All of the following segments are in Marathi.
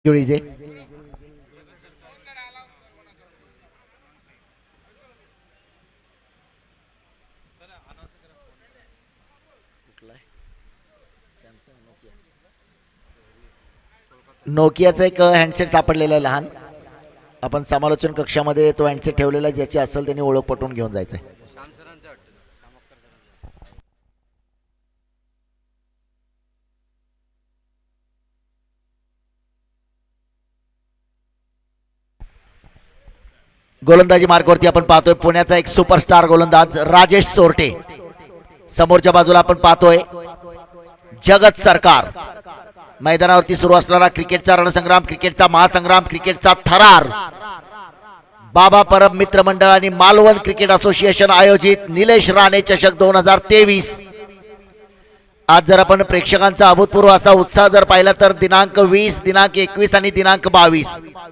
जुळीजे नोकियाचा एक हँडसेट सापडलेला आहे लहान. आपण समालोचन कक्षामध्ये तो हँडसेट ठेवलेला ज्याची असेल त्यांनी ओळख पटवून घेऊन जायचं आहे. गोलंदाजी मार्गावरती आपण पाहतोय पुण्याचा एक सुपरस्टार गोलंदाज राजेश चोरटे. समोरच्या बाजूला आपण पाहतोय जगत सरकार. मैदानावरती सुरू असणारा क्रिकेटचा रणसंग्राम, क्रिकेटचा महासंग्राम, क्रिकेटचा थरार. बाबा परब मित्र मंडळ आणि मालवण क्रिकेट असोसिएशन आयोजित निलेश राणे चषक 2023. आज जर आपण प्रेक्षकांचा अभूतपूर्व असा उत्साह जर पाहिला तर दिनांक 20, दिनांक 21 आणि दिनांक 22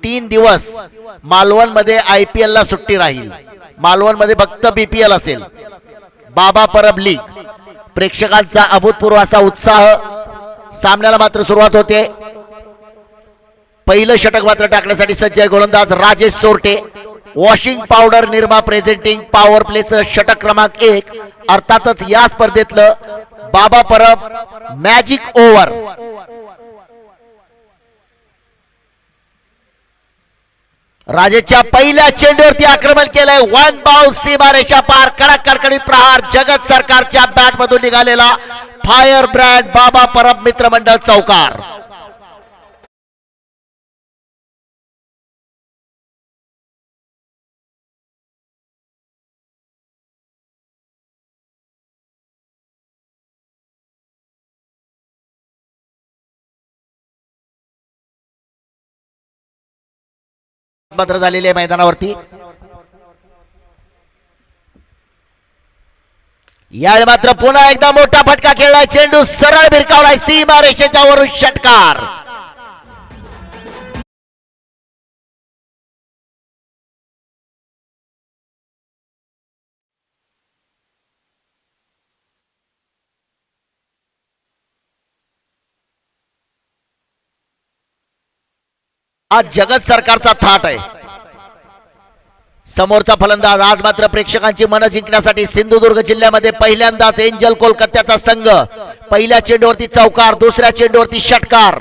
3 दिवस मालवण मध्ये IPL ला सुट्टी राहील. मालवण मध्ये फक्त BPL असेल. बाबा परब लीग. प्रेक्षकांचा अभूतपूर्व असा उत्साह. सामन्याला मात्र सुरुवात होते. पहिलं षटक मात्र टाकण्यासाठी सज्ज आहे गोलंदाज Rajesh Chorte. Washing powder Nirma presenting power प्लेचं षटक क्रमांक 1. अर्थातच या स्पर्धेतलं बाबा परब मॅजिक ओव्हर. राजेशच्या पहिल्या चेंडूवरती आक्रमण केलंय. वन बाउन्स सीमारेषा पार. कडक कडकडीत प्रहार. जगत सरकारच्या बॅट मधून निघालेला फायर ब्रँड बाबा परब मित्रमंडळ चौकार. मात्र झालेली आहे मैदानावरती. यावेळी मात्र पुन्हा एकदा मोठा फटका खेळलाय. चेंडू सरळ भिरकावलाय सीमा रेषेच्या वरून. षटकार. आज जगत सरकारचा थाट आहे. समोरचा फलंदाज. आज मात्र प्रेक्षकांची मन जिंकण्यासाठी सिंधुदुर्ग जिल्ह्यामध्ये पहिल्यांदाच एंजल कोलकात्याचा संघ. पहिल्या चेंडूवरती चौकार, दुसऱ्या चेंडूवरती षटकार.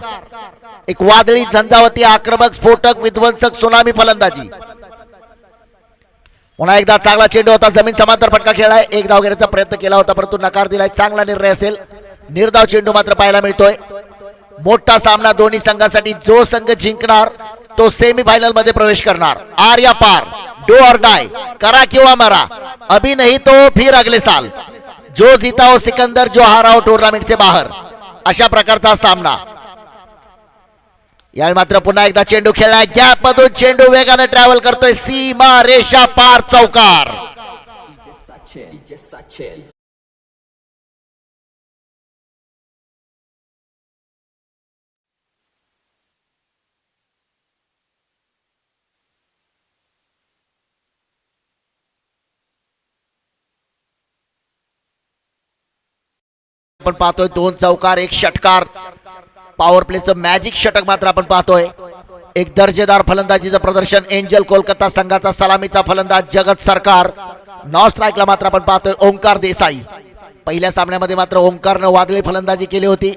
एक वादळी झंझावती आक्रमक स्फोटक विध्वंसक सुनामी फलंदाजी. पुन्हा एकदा चांगला चेंडू होता. जमीन समांतर फटका खेळलाय. एक धाव घेण्याचा प्रयत्न केला होता परंतु नकार दिलाय. चांगला निर्णय असेल. निर्धाव चेंडू मात्र पाहायला मिळतोय. मोठा सामना दोन्ही संघांसाठी. जो संघ जिंकणार तो सेमीफायनल मध्ये प्रवेश करणार. आर या पार. डू और डाय. करा किंवा मरा. अभी नहीं तो फिर अगले साल. जो जीता हो सिकंदर, जो हारा हो टूर्नामेंट से बाहर. अशा प्रकारचा सामना. यावेळी मात्र पुन्हा एकदा चेंडू खेळलाय. गॅप मधून चेंडू वेगाने ट्रॅव्हल करतोय. सीमा रेषा पार. चौकार. आपण पाहतोय 2 चौकार 1 षटकार. पॉवर प्लेचं मॅजिक षटक मात्र आपण पाहतोय. एक दर्जेदार फलंदाजीचं प्रदर्शन. एंजल कोलकाता संघाचा सलामीचा फलंदाज जगत सरकार. नॉन स्ट्राईकला मात्र आपण पाहतोय ओंकार देसाई. पहिल्या सामन्यामध्ये मात्र ओंकारनं वादळी फलंदाजी केली होती.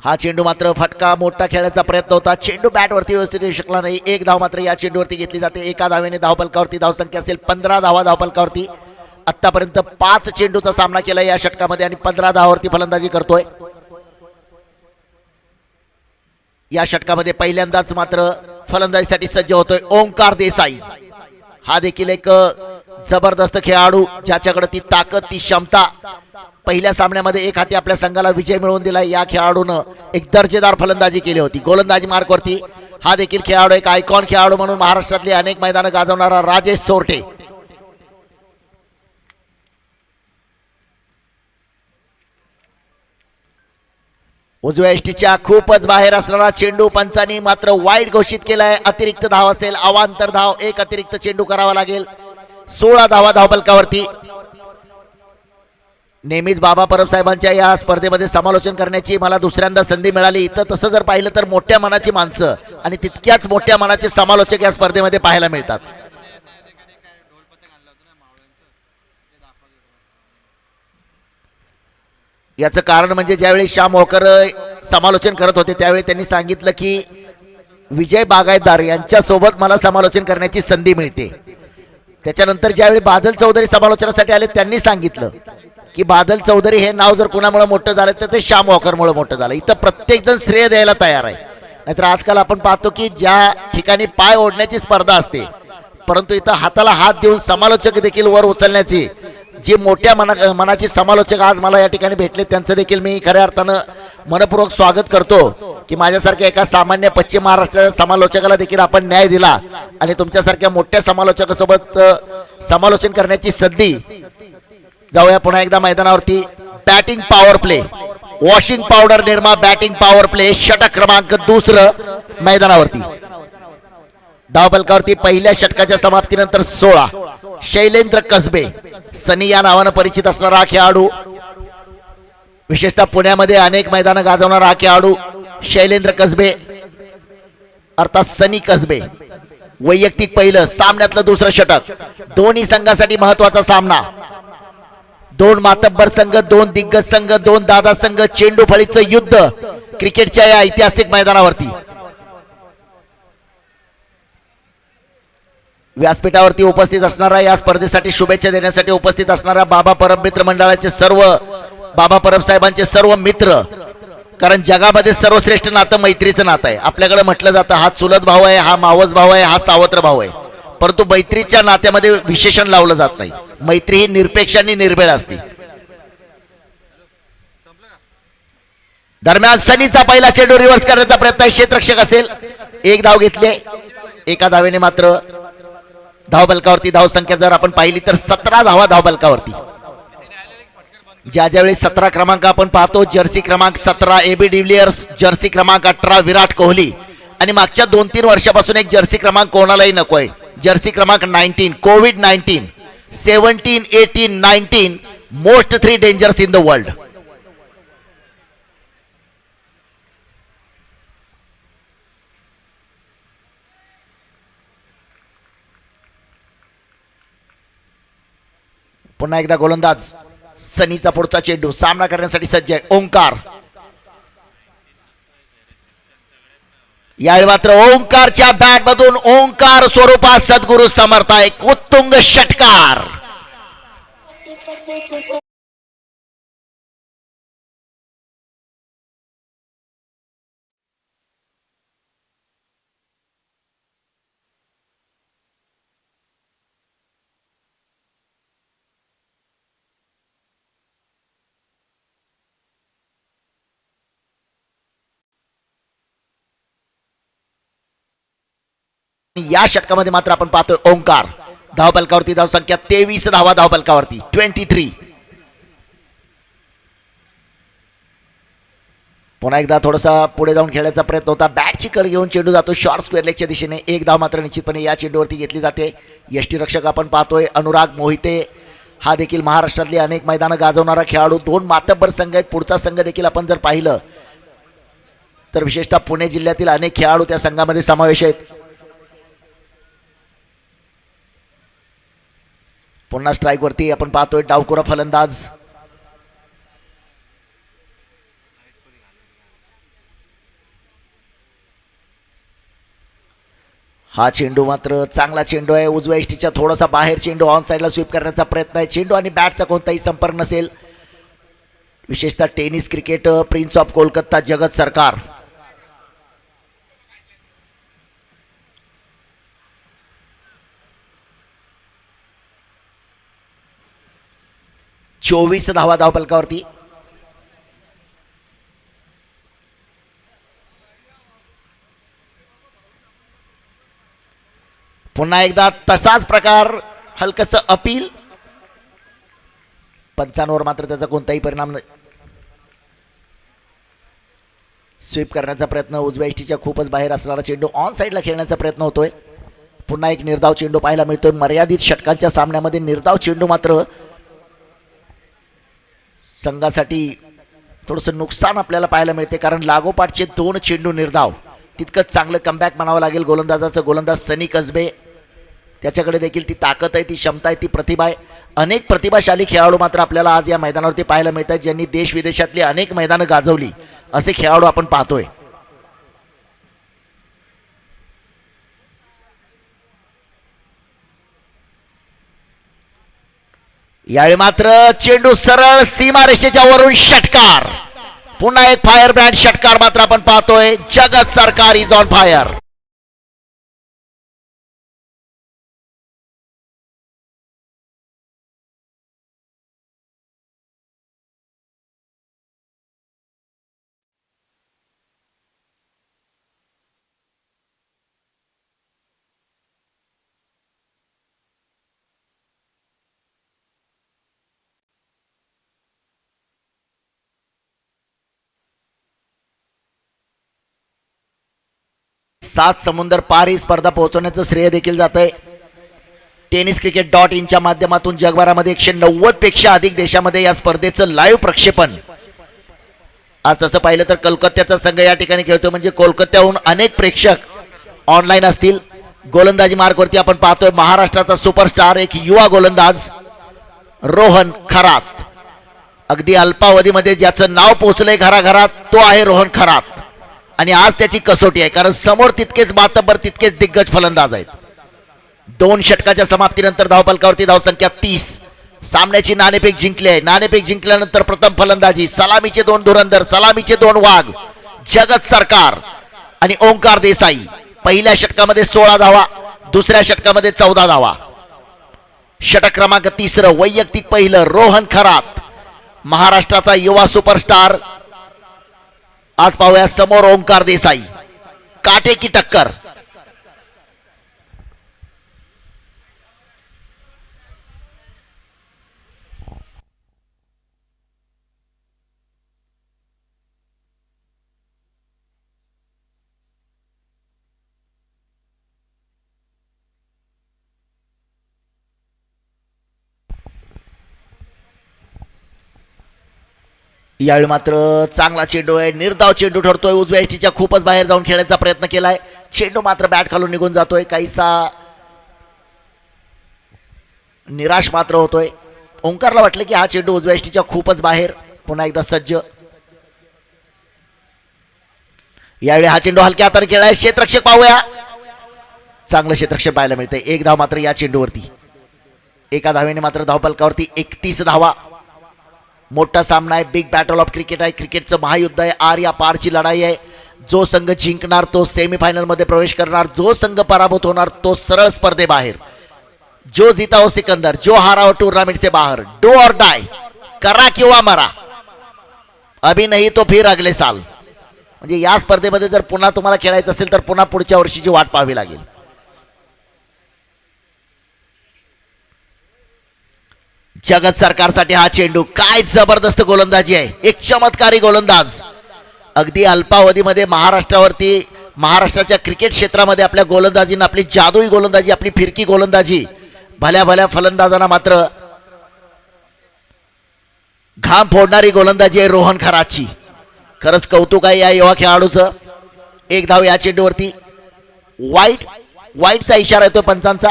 हा चेंडू मात्र फटका मोठा खेळण्याचा प्रयत्न होता. चेंडू बॅटवरती व्यवस्थित येऊ शकला नाही. एक धाव मात्र या चेंडूवरती घेतली जाते. एका धावेने धावफलकावरती धावसंख्या असेल 15 धावा धावफलकावरती. आतापर्यंत 5 चेंडूचा सामना केला या षटकामध्ये आणि 15 धावावरती फलंदाजी करतोय. या षटकामध्ये पहिल्यांदाच मात्र फलंदाजीसाठी सज्ज होतोय ओंकार देसाई. हा देखील एक जबरदस्त खेळाडू ज्याच्याकडे ती ताकद, ती क्षमता. पहिल्या सामन्यामध्ये एक हाती आपल्या संघाला विजय मिळवून दिला. या खेळाडूनं एक दर्जेदार फलंदाजी केली होती. गोलंदाजी मार्कवरती हा देखील खेळाडू एक आयकॉन खेळाडू म्हणून महाराष्ट्रातली अनेक मैदानं गाजवणारा राजेश चोरटे. उजव्या एष्टीच्या खूपच बाहेर असणारा चेंडू पंचांनी मात्र वाईड घोषित केलाय. अतिरिक्त धाव असेल. अवांतर धाव. एक अतिरिक्त चेंडू करावा लागेल. 16 धावा धावफलकावरती. नेहमीच बाबा परब साहेबांच्या या स्पर्धेमध्ये समालोचन करण्याची मला दुसऱ्यांदा संधी मिळाली. इथं तसं जर पाहिलं तर मोठ्या मनाची माणसं आणि तितक्याच मोठ्या मनाचे समालोचक या स्पर्धेमध्ये पाहायला मिळतात. याचं कारण म्हणजे ज्यावेळी श्याम होकर समालोचन करत होते त्यावेळी त्यांनी सांगितलं की विजय बागायतदार यांच्यासोबत मला समालोचन करण्याची संधी मिळते. त्याच्यानंतर ज्यावेळी बादल चौधरी समालोचनासाठी आले त्यांनी सांगितलं की बादल चौधरी हे नाव जर कुणामुळे मोठं झालं तर ते श्याम वॉकरमुळे मोठं झालं. इथं प्रत्येक जण श्रेय द्यायला तयार आहे. नाहीतर आजकाल आपण पाहतो की ज्या ठिकाणी पाय ओढण्याची स्पर्धा असते परंतु इथं हाताला हात देऊन समालोचक देखील वर उचलण्याची जी मोठ्या मनाची समालोचक आज मला या ठिकाणी भेटले त्यांचं देखील मी खऱ्या अर्थानं मनपूर्वक स्वागत करतो की माझ्यासारख्या एका सामान्य पश्चिम महाराष्ट्राच्या समालोचकाला देखील आपण न्याय दिला आणि तुमच्यासारख्या मोठ्या समालोचकासोबत समालोचन करण्याची संधी. जाऊया पुन्हा एकदा मैदानावरती. Batting power play, washing powder Nirma batting power play, षटक क्रमांक दुसरं मैदानावरती. धावफलकावरती पहिल्या षटकाच्या समाप्तीनंतर 16 शैलेंद्र कसबे, सनी या नावानं परिचित असणारा खेळाडू, विशेषतः पुण्यामध्ये अनेक मैदानं गाजवणारा खेळाडू शैलेंद्र कसबे अर्थात सनी कसबे. वैयक्तिक पहिलं, सामन्यातलं दुसरं षटक. दोन्ही संघासाठी महत्वाचा सामना. दोन मातब्बर संघ, दोन दिग्गज संघ, दोन दादा संघ, चेंडू फळीचं युद्ध क्रिकेटच्या या ऐतिहासिक मैदानावरती. व्यासपीठावरती उपस्थित असणारा, या स्पर्धेसाठी शुभेच्छा देण्यासाठी उपस्थित असणारा बाबा परब मित्र मंडळाचे सर्व, बाबा परब साहेबांचे सर्व मित्र. कारण जगामध्ये सर्वश्रेष्ठ नातं मैत्रीचं नातं आहे. आपल्याकडे म्हटलं जातं हा चुलत भाऊ आहे, हा मावस भाऊ आहे, हा सावत्र भाऊ आहे, परंतु मैत्रीच्या नात्यामध्ये विशेषण लावलं जात नाही. मैत्री ही निरपेक्ष आणि निर्भेळ असते. दरम्यान सनीचा पहिला चेंडू रिव्हर्स करण्याचा प्रयत्न, क्षेत्ररक्षक असेल. एक धाव घेतले, एका धावेने मात्र धावबलकावरती धावसंख्या जर आपण पाहिली तर 17 धावा धावबलकावरती. ज्यावेळी 17 क्रमांक आपण पाहतो, जर्सी क्रमांक 17 एबी डिव्हिलियर्स, जर्सी क्रमांक 18 विराट कोहली आणि मागच्या 2-3 वर्षापासून एक जर्सी क्रमांक कोणालाही नकोय, जर्सी क्रमांक 19 कोविड-19 17, 18, 19 most 3 dangers in the world. पुन्हा एकदा गोलंदाज सनीचा पुढचा चेंडू सामना करण्यासाठी सज्ज आहे ओंकार. यावेळी मात्र ओंकारच्या बॅट मधून ओंकार स्वरूपात सद्गुरु समर्थ एक उत्तुंग षटकार. या षटकामध्ये मात्र आपण पाहतोय ओंकार. धावफलकावरती धावसंख्या 23 धावा धावफलकावरती 23. पुन्हा एकदा थोडासा पुढे जाऊन खेळण्याचा प्रयत्न होता. बॅटची कड घेऊन चेंडू जातो शॉर्ट स्क्वेअर लेगच्या दिशेने. एक धाव मात्र निश्चितपणे या चेंडूवरती घेतली जाते. यष्टीरक्षक आपण पाहतोय अनुराग मोहिते, हा देखील महाराष्ट्रातली अनेक मैदानं गाजवणारा खेळाडू. दोन मातब्बर संघ आहेत. पुढचा संघ देखील आपण जर पाहिलं तर विशेषतः पुणे जिल्ह्यातील अनेक खेळाडू त्या संघामध्ये समावेश आहेत. पुन्हा स्ट्राइक वरती आपण पाहतोय डावखुरा फलंदाज. हा चेंडू मात्र चांगला चेंडू आहे. उजव्या इष्टीच्या थोडासा बाहेर चेंडू ऑन साइडला स्वीप करण्याचा प्रयत्न आहे. चेंडू आणि बॅटचा कोणताही संपर्क नसेल. विशेषतः tennis cricket prince of Kolkata जगत सरकार. चोवीस धावा धावफलकावरती. पुन्हा एकदा तसाच प्रकार, हलकस अपील. पंचांवर मात्र त्याचा कोणताही परिणाम नाही. स्वीप करण्याचा प्रयत्न, उजव्या इष्टीच्या खूपच बाहेर असणारा चेंडू ऑन साइडला खेळण्याचा प्रयत्न होतोय. पुन्हा एक निर्धाव चेंडू पाहायला मिळतोय. मर्यादित षटकांच्या सामन्यामध्ये निर्धाव चेंडू मात्र संघासाठी थोडंसं नुकसान आपल्याला पाहायला मिळते, कारण लागोपाठचे 2 चेंडू निर्धाव. तितकंच चांगलं कमबॅक म्हणावं लागेल गोलंदाजाचं. गोलंदाज सनी कसबे, त्याच्याकडे देखील ती ताकद आहे, ती क्षमता आहे, ती प्रतिभा आहे. अनेक प्रतिभाशाली खेळाडू मात्र आपल्याला आज या मैदानावरती पाहायला मिळत आहेत, ज्यांनी देश विदेशातली अनेक मैदानं गाजवली असे खेळाडू आपण पाहतोय. यावेळी मात्र चेंडू सरळ सीमारेषेच्या वरून षटकार. पुन्हा एक फायर ब्रँड षटकार मात्र आपण पाहतोय. जगत सरकार इज ऑन फायर. सात समुंदर पार ही स्पर्धा पोहोचवण्याचं श्रेय देखील जात आहे tenniscricket.in च्या माध्यमातून. जगभरामध्ये 190 पेक्षा अधिक देशामध्ये या स्पर्धेचं लाईव्ह प्रक्षेपण. आज तसं पाहिलं तर कोलकात्याचा संघ या ठिकाणी खेळतो, म्हणजे कोलकात्याहून अनेक प्रेक्षक ऑनलाईन असतील. गोलंदाजी मार्गवरती आपण पाहतोय महाराष्ट्राचा सुपरस्टार, एक युवा गोलंदाज रोहन खरात. अगदी अल्पावधीमध्ये ज्याचं नाव पोहोचलंय घराघरात तो आहे रोहन खरात. आणि आज त्याची कसोटी आहे, कारण समोर तितकेच मातब्बर, तितकेच दिग्गज फलंदाज आहेत. 2 षटकाच्या समाप्तीनंतर धावफलकावरती धावसंख्या 30. सामन्याची नाणेफेक जिंकली आहे. नाणेफेक जिंकल्यानंतर प्रथम फलंदाजी, सलामीचे 2 धुरंधर, सलामीचे 2 वाघ, जगत सरकार आणि ओंकार देसाई. पहिल्या षटकामध्ये 16 धावा, दुसऱ्या षटकामध्ये 14 धावा. षटक क्रमांक 3 वैयक्तिक पहिलं रोहन खरात, महाराष्ट्राचा युवा सुपरस्टार. आज पाहूया समोर ओंकार देसाई. काटे की टक्कर. यावेळी मात्र चांगला चेंडू आहे, निर्धाव चेंडू ठरतोय. उजव्या यष्टीच्या खूपच बाहेर जाऊन खेळायचा प्रयत्न केलाय. चेंडू मात्र बॅट खालून निघून जातोय. काहीसा निराश मात्र होतोय. ओंकारला वाटलं की हा चेंडू उजव्या यष्टीच्या खूपच बाहेर. पुन्हा एकदा सज्ज. यावेळी हा चेंडू हलक्या हाताने खेळाय. क्षेत्ररक्षक पाहूया, चांगलं क्षेत्ररक्षक पाहायला मिळतंय. 1 धाव मात्र या चेंडूवरती. एका धावेने मात्र धावफलकावरती 31 धावा. मोठा सामना आहे, बिग बॅटल ऑफ क्रिकेट आहे. क्रिकेटचं महायुद्ध आहे, आर या पारची लढाई आहे. जो संघ जिंकणार तो सेमीफायनलमध्ये प्रवेश करणार, जो संघ पराभूत होणार तो सरळ स्पर्धेबाहेर. जो जीता हो सिकंदर, जो हारा हो टूर्नामेंट से बाहर. डू और डाय, करा किंवा मरा, अभी नहीं तो फिर अगले साल. म्हणजे या स्पर्धेमध्ये जर पुन्हा तुम्हाला खेळायचं असेल तर पुन्हा पुढच्या वर्षीची वाट पाहावी लागेल. जगत सरकारसाठी हा चेंडू. काय जबरदस्त गोलंदाजी आहे, एक चमत्कारी गोलंदाज. अगदी अल्पावधीमध्ये महाराष्ट्रावरती, महाराष्ट्राच्या क्रिकेट क्षेत्रामध्ये आपल्या गोलंदाजीनं, आपली जादुई गोलंदाजी, आपली फिरकी गोलंदाजी, भल्या भल्या फलंदाजांना मात्र घाम फोडणारी गोलंदाजी आहे रोहन खरातची. खरंच कौतुक आहे या युवा खेळाडूचं. 1 धाव या चेंडूवरती. वाईटचा इशारा येतो पंचांचा.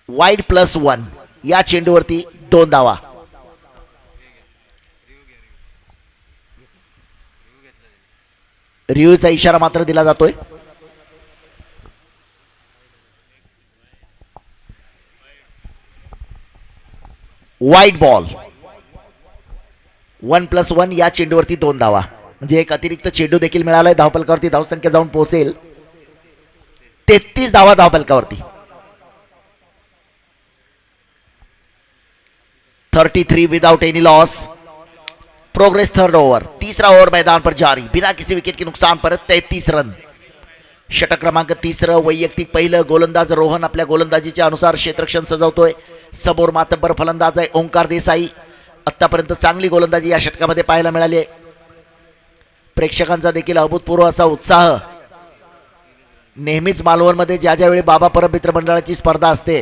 वाईड +1 या चेंडूवरती 2 धावा. रिव्ह्यूचा इशारा मात्र दिला जातोय. Wide ball. 1+1 या चेंडूवरती 2 धावा. म्हणजे एक अतिरिक्त चेंडू देखील मिळालाय. धावफलकावरती धावसंख्या जाऊन पोहोचेल 33 धावा धावफलकावरती. 33 without any loss. Progress third over. तीसरा ओवर मैदान पर जारी बिना किसी विकेट के नुकसान पर 33 रन. षटक क्रमांक 3 वैयक्तिक पहिलं. गोलंदाज रोहन आपल्या गोलंदाजीच्या अनुसार क्षेत्ररक्षण सजवतोय. समोर मातब्बर फलंदाज आहे ओंकार देसाई. आतापर्यंत चांगली गोलंदाजी या षटकामध्ये पाहायला मिळाली आहे. प्रेक्षकांचा देखील अभूतपूर्व असा उत्साह. नेहमीच मालवणमध्ये ज्या ज्यावेळी बाबा परब मित्र मंडळाची स्पर्धा असते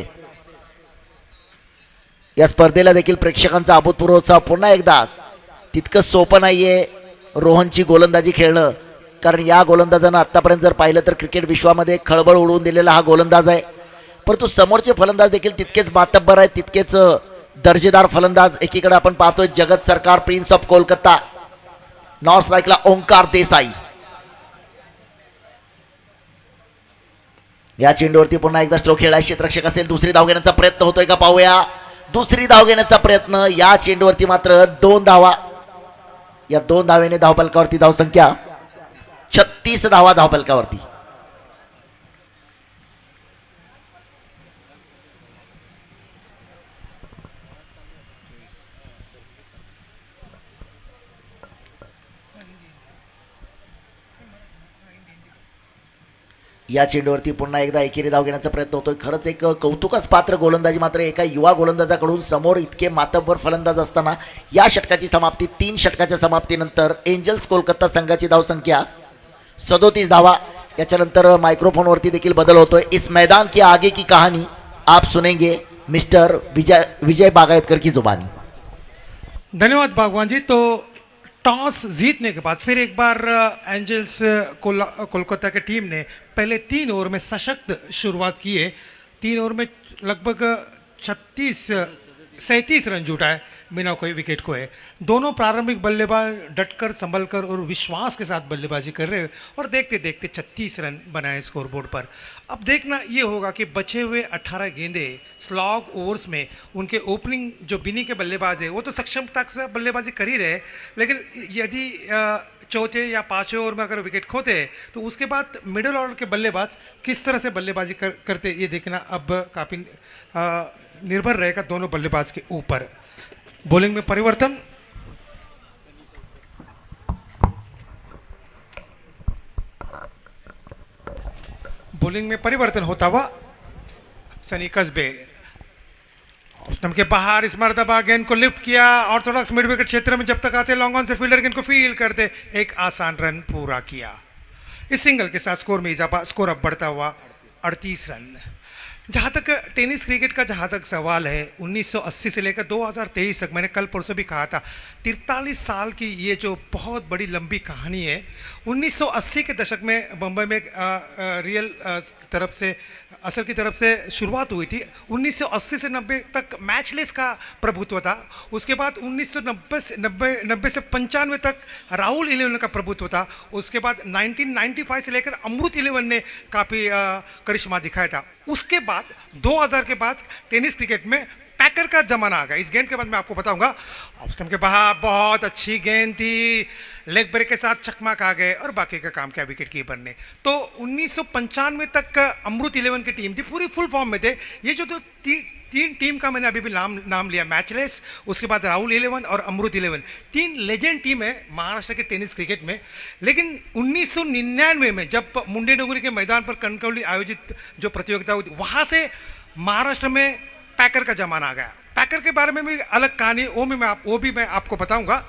या स्पर्धेला देखील प्रेक्षकांचा अभूतपूर्व उत्साह पुन्हा एकदा. तितकं सोपं नाहीये रोहनची गोलंदाजी खेळणं, कारण या गोलंदाजानं आत्तापर्यंत जर पाहिलं तर क्रिकेट विश्वामध्ये खळबळ उडवून दिलेला हा गोलंदाज आहे. परंतु समोरचे फलंदाज देखील तितकेच मातब्बर आहेत, तितकेच दर्जेदार फलंदाज. एकीकडे आपण पाहतोय Jagat Sarkar prince of Kolkata, north स्ट्राईकला ओंकार देसाई. या चेंडूवरती पुन्हा एकदा स्ट्रोक खेळला क्षेत्ररक्षक असेल. दुसरी धाव घेण्याचा प्रयत्न होतोय का पाहूया. दुसरी धाव घेण्याचा प्रयत्न. या चेंडूवरती मात्र 2 धावा. या 2 धावेने धावफलकावरती धावसंख्या 36 धावा धावफलकावरती. या चेंडूवरती पुन्हा एकदा एकेरी धाव घेण्याचा प्रयत्न होतोय. खरंच एक कौतुकास पात्र गोलंदाजी मात्र एका युवा गोलंदाजाकडून. समोर इतके मातब्बर फलंदाज असताना या षटकाची समाप्ती. 3 षटकाच्या समाप्तीनंतर एंजल्स कोलकाता संघाची धावसंख्या 37 धावा. याच्यानंतर मायक्रोफोनवरती देखील बदल होतोय. इस मैदान की आगे की कहानी आप सुनेंगे मिस्टर विजय बागायतकर की जुबानी. धन्यवाद बागवान जी. तो टॉस जीतने के बाद फिर एक बार एंजल्स कोलकाता की टीम ने पहले 3 ओवर में सशक्त शुरुआत की है. 3 ओवर में लगभग 37 रन जुटाए बिना कोई विकेट को है. दोनों प्रारंभिक बल्लेबाज डटकर संभलकर और विश्वास के साथ बल्लेबाजी कर रहे हैं और देखते देखते 36 रन बनाए स्कोरबोर्ड पर. अब देखना ये होगा कि बचे हुए 18 गेंदे स्लॉग ओवर्स में उनके ओपनिंग जो बिनी के बल्लेबाज है वो तो सक्षमता से बल्लेबाजी कर ही रहे, लेकिन यदि चौथे या 5वें ओवर में अगर विकेट खोते तो उसके बाद मिडिल ऑर्डर के बल्लेबाज किस तरह से बल्लेबाजी करते ये देखना अब काफ़ी निर्भर रहेगा दोनों बल्लेबाज के ऊपर. बॉलिंग में परिवर्तन. बॉलिंग में परिवर्तन होता हुआ सनी कस्बे ऑप्शन के बाहर इस मरतबा गेंद को लिफ्ट किया. ऑर्थोडॉक्स मिड विकेट क्षेत्र में जब तक आते लॉन्ग ऑन से फील्डर गेंद को फील करते एक आसान रन पूरा किया. इस सिंगल के साथ स्कोर में इजाफा. स्कोर अब बढ़ता हुआ 38 रन. जहाँ तक टेनिस क्रिकेट का जहाँ तक सवाल है 1980 से लेकर 2023 तक, मैंने कल परसों भी कहा था 43 साल की ये जो बहुत बड़ी लंबी कहानी है. 1980 के दशक में बम्बई में रियल तरफ से असल की तरफ से शुरुआत हुई थी. 1980 से 90 तक मैचलेस का प्रभुत्व था. उसके बाद 1990 से 95 तक राहुल 11 का प्रभुत्व था. उसके बाद 1995 से लेकर अमृत 11 ने काफ़ी करिश्मा दिखाया था. उसके बाद 2000 के बाद टेनिस क्रिकेट में पैकर का जमाना आ गया. इस गेंद के बाद मैं आपको बताऊंगा. ऑप्शन के बाहर बहुत अच्छी गेंद थी, लेग ब्रेक के साथ चकमा आ गए और बाकी का काम किया विकेट कीपर ने. तो 1995 तक अमृत 11 की टीम थी, पूरी फुल फॉर्म में थे. ये जो 3 टीम का मैंने अभी भी नाम लिया, मैचलेस, उसके बाद राहुल 11 और अमृत 11, 3 लेजेंड टीम है महाराष्ट्र के टेनिस क्रिकेट में. लेकिन 1999 में जब मुंडे डोंगरी के मैदान पर कनकवली आयोजित जो प्रतियोगिता हुई वहाँ से महाराष्ट्र में पैकर का जमाना आ गया. पैकर के बारे में भी अलग कहानी, वो भी मैं आपको बताऊंगा.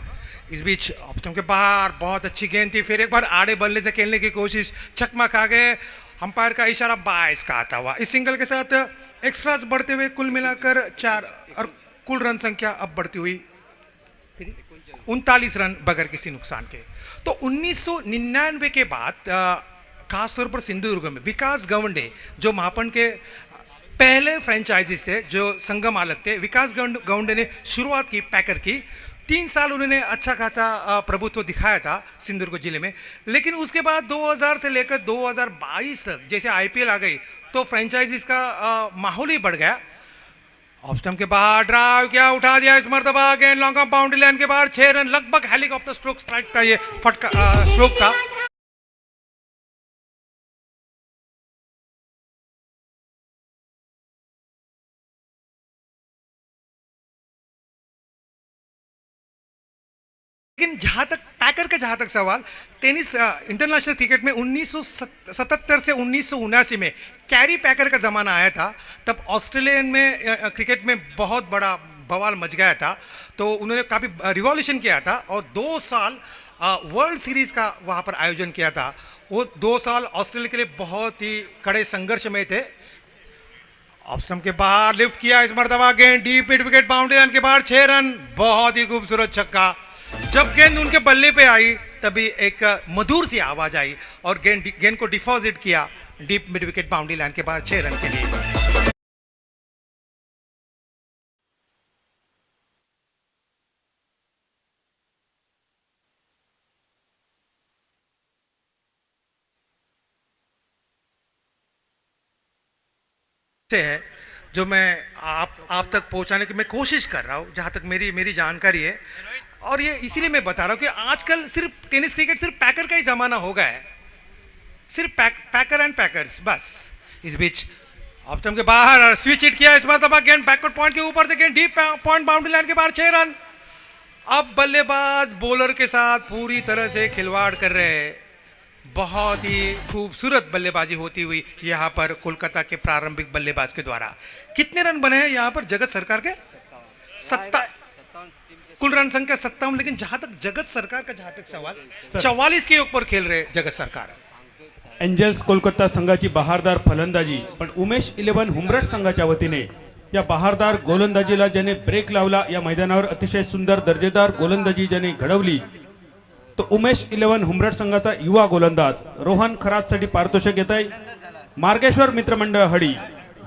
इस बीच ऑप्शन के बाहर बहुत अच्छी गेंद थी. फिर एक बार आड़े बल्ले से खेलने की कोशिश, चकमा खा गए. अंपायर का इशारा 22 का आता हुआ. इस सिंगल के साथ एक्स्ट्रास बढ़ते हुए कुल मिलाकर 4 और कुल रन संख्या अब बढ़ती हुई 39 रन बगैर किसी नुकसान के. तो 1999 के बाद खासतौर पर सिंधुदुर्ग में विकास गवंडे जो महापन के पहले फ्रेंचाइजीज थे, जो संगम आलक थे, विकास गवंडे ने शुरुआत की पैकर की. 3 साल उन्होंने अच्छा खासा प्रभुत्व दिखाया था सिंधुदुर्ग जिले में. लेकिन उसके बाद 2000 से लेकर 2022 तक जैसे आईपीएल आ गई तो फ्रेंचाइजीज का माहौल ही बढ़ गया. ऑफ स्टंप के बाहर ड्राइव क्या उठा दिया इस मरतबा. गेंद लॉन्ग ऑफ बाउंड्री लाइन के बाहर 6 रन. लगभग हेलीकॉप्टर स्ट्रोक स्ट्राइक था, ये फटका स्ट्रोक था. लेकिन जहाँ तक पैकर का जहाँ तक सवाल, टेनिस इंटरनेशनल क्रिकेट में 1977 से 1979 में कैरी पैकर का ज़माना आया था. तब ऑस्ट्रेलियन में क्रिकेट में बहुत बड़ा बवाल मच गया था. तो उन्होंने काफ़ी रिवॉल्यूशन किया था और 2 साल वर्ल्ड सीरीज़ का वहाँ पर आयोजन किया था. वो 2 साल ऑस्ट्रेलिया के लिए बहुत ही कड़े संघर्ष में थे. ऑफ स्टंप के बाहर लिफ्ट किया इस मरतबा गेंद deep mid wicket boundary line के बाहर 6 रन। बहुत ही खूबसूरत छक्का। जब गेंद उनके बल्ले पे आई तभी एक मधुर सी आवाज आई और गेंद को डिपॉजिट किया deep mid wicket boundary line के बाहर 6 रन के लिए। से है जो मैं आप तक पहुंचाने की मैं कोशिश कर रहा हूं जहां तक मेरी जानकारी है। और ये इसीलिए मैं बता रहा हूं कि आजकल सिर्फ टेनिस क्रिकेट सिर्फ पैकर का ही जमाना हो गया है, सिर्फ पैकर एंड पैकर्स बस। इस बीच ऑफ स्टंप के बाहर स्विच हिट किया इस मरतबा गेंद बैकवर्ड पॉइंट के ऊपर से गेंद डीप पॉइंट बाउंड्री लाइन के बाहर 6 रन। अब बल्लेबाज बॉलर के साथ पूरी तरह से खिलवाड़ कर रहे हैं। बहुत ही खूबसूरत बल्लेबाजी होती हुई यहाँ पर कोलकाता के प्रारंभिक बल्लेबाज के द्वारा। कितने रन बने हैं यहाँ पर जगत सरकार के? 57 कुल रन संख्या 57। लेकिन जहां तक जगत सरकार का जहां तक सवाल 44 के ऊपर खेल रहे जगत सरकार। एंजल्स कोलकाता संघाची बहारदार फलंदाजी, पण उमेश 11 हुंबरट संघाच्या वतीने या बहारदार गोलंदाजीला ज्याने ब्रेक लावला, या मैदानावर अतिशय सुंदर दर्जेदार गोलंदाजी ज्याने घडवली तो उमेश 11 हुंबरट संघाचा युवा गोलंदाज रोहन खरातसाठी पारितोषिक येत आहे मार्गेश्वर मित्रमंडळ हडी।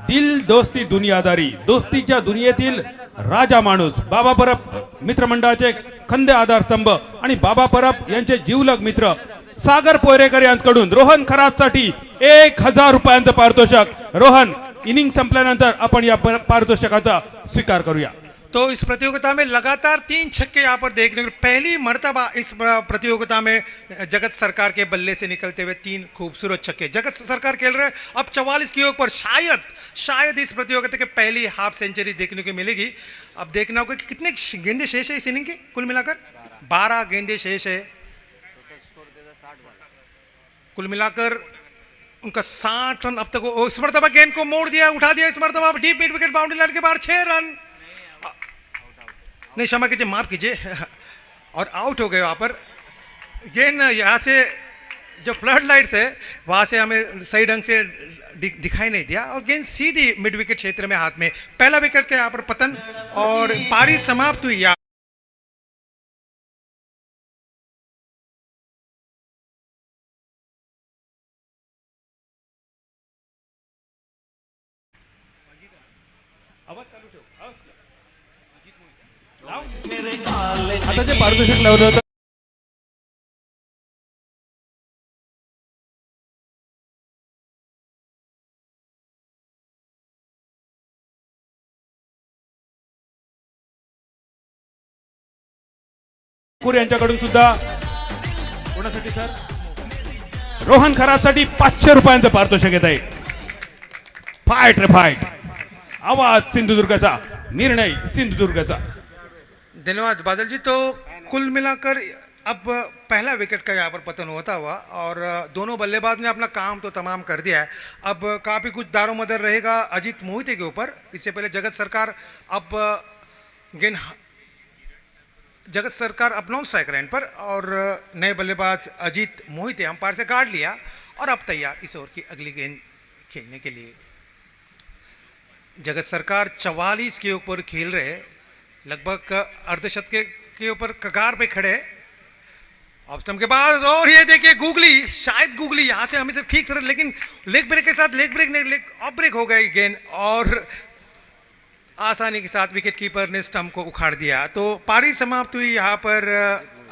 दिल दोस्ती दुनियादारी, दोस्तीच्या दुनियेतील राजा माणूस बाबा परब मित्रमंडळाचे खंदे आधारस्तंभ आणि बाबा परब यांचे जीवलग मित्र सागर पोयरेकर यांच्याकडून रोहन खरातसाठी 1000 रुपयांचं पारितोषिक। रोहन, इनिंग संपल्यानंतर आपण या पारितोषिकाचा स्वीकार करूया। तो इस प्रतियोगिता में लगातार 3 छक्के यहाँ पर देखने को पहली मर्तबा इस प्रतियोगिता में जगत सरकार के बल्ले से निकलते हुए 3 खूबसूरत छक्के जगत सरकार खेल रहे हैं। अब 44 की ओर पर शायद इस प्रतियोगिता के पहली हाफ सेंचुरी देखने को मिलेगी। अब देखना होगा कि कितने गेंदे शेष है इस इनिंग के, कुल मिलाकर 12 गेंदे शेष है। कुल मिलाकर उनका 60 रन अब तक। इस मरतबा गेंद को मोड़ दिया, उठा दिया इस मरतबा deep mid wicket boundary line के बाहर 6 रन। नहीं क्षमा कीजिए, माफ कीजिए, और आउट हो गए वहाँ पर। गेंद यहाँ से जो फ्लड लाइट्स है वहाँ से हमें सही ढंग से दिखाई नहीं दिया और गेंद सीधी मिड विकेट क्षेत्र में हाथ में। पहला विकेट का यहाँ पर पतन और पारी समाप्त हुई। आता जे पारितोषिक लावलं होतं यांच्याकडून सुद्धा कोणासाठी सर? रोहन खरातसाठी 500 रुपयांचं पारितोषिक येत आहे। फाईट रे फाईट, आवाज सिंधुदुर्गचा, निर्णय सिंधुदुर्गचा। धन्यवाद बादल जी। तो कुल मिलाकर अब पहला विकेट का यहाँ पर पतन होता हुआ और दोनों बल्लेबाज ने अपना काम तो तमाम कर दिया है। अब काफ़ी कुछ दारोमदार रहेगा अजीत मोहिते के ऊपर। इससे पहले जगत सरकार अब नॉन स्ट्राइकर एंड पर और नए बल्लेबाज अजीत मोहिते अंपायर से काट लिया और अब तैयार इस ओवर की अगली गेंद खेलने के लिए। जगत सरकार 44 के ऊपर खेल रहे, लगभग अर्धशतक के ऊपर कगार पे खड़े। ऑफ स्टंप के बाद और ये देखिए गूगली, शायद गूगली यहाँ से हमें से ठीक तरह, लेकिन लेग ब्रेक के साथ लेग ब्रेक हो गई गेंद और आसानी के साथ विकेट कीपर ने स्टंप को उखाड़ दिया। तो पारी समाप्त हुई। यहाँ पर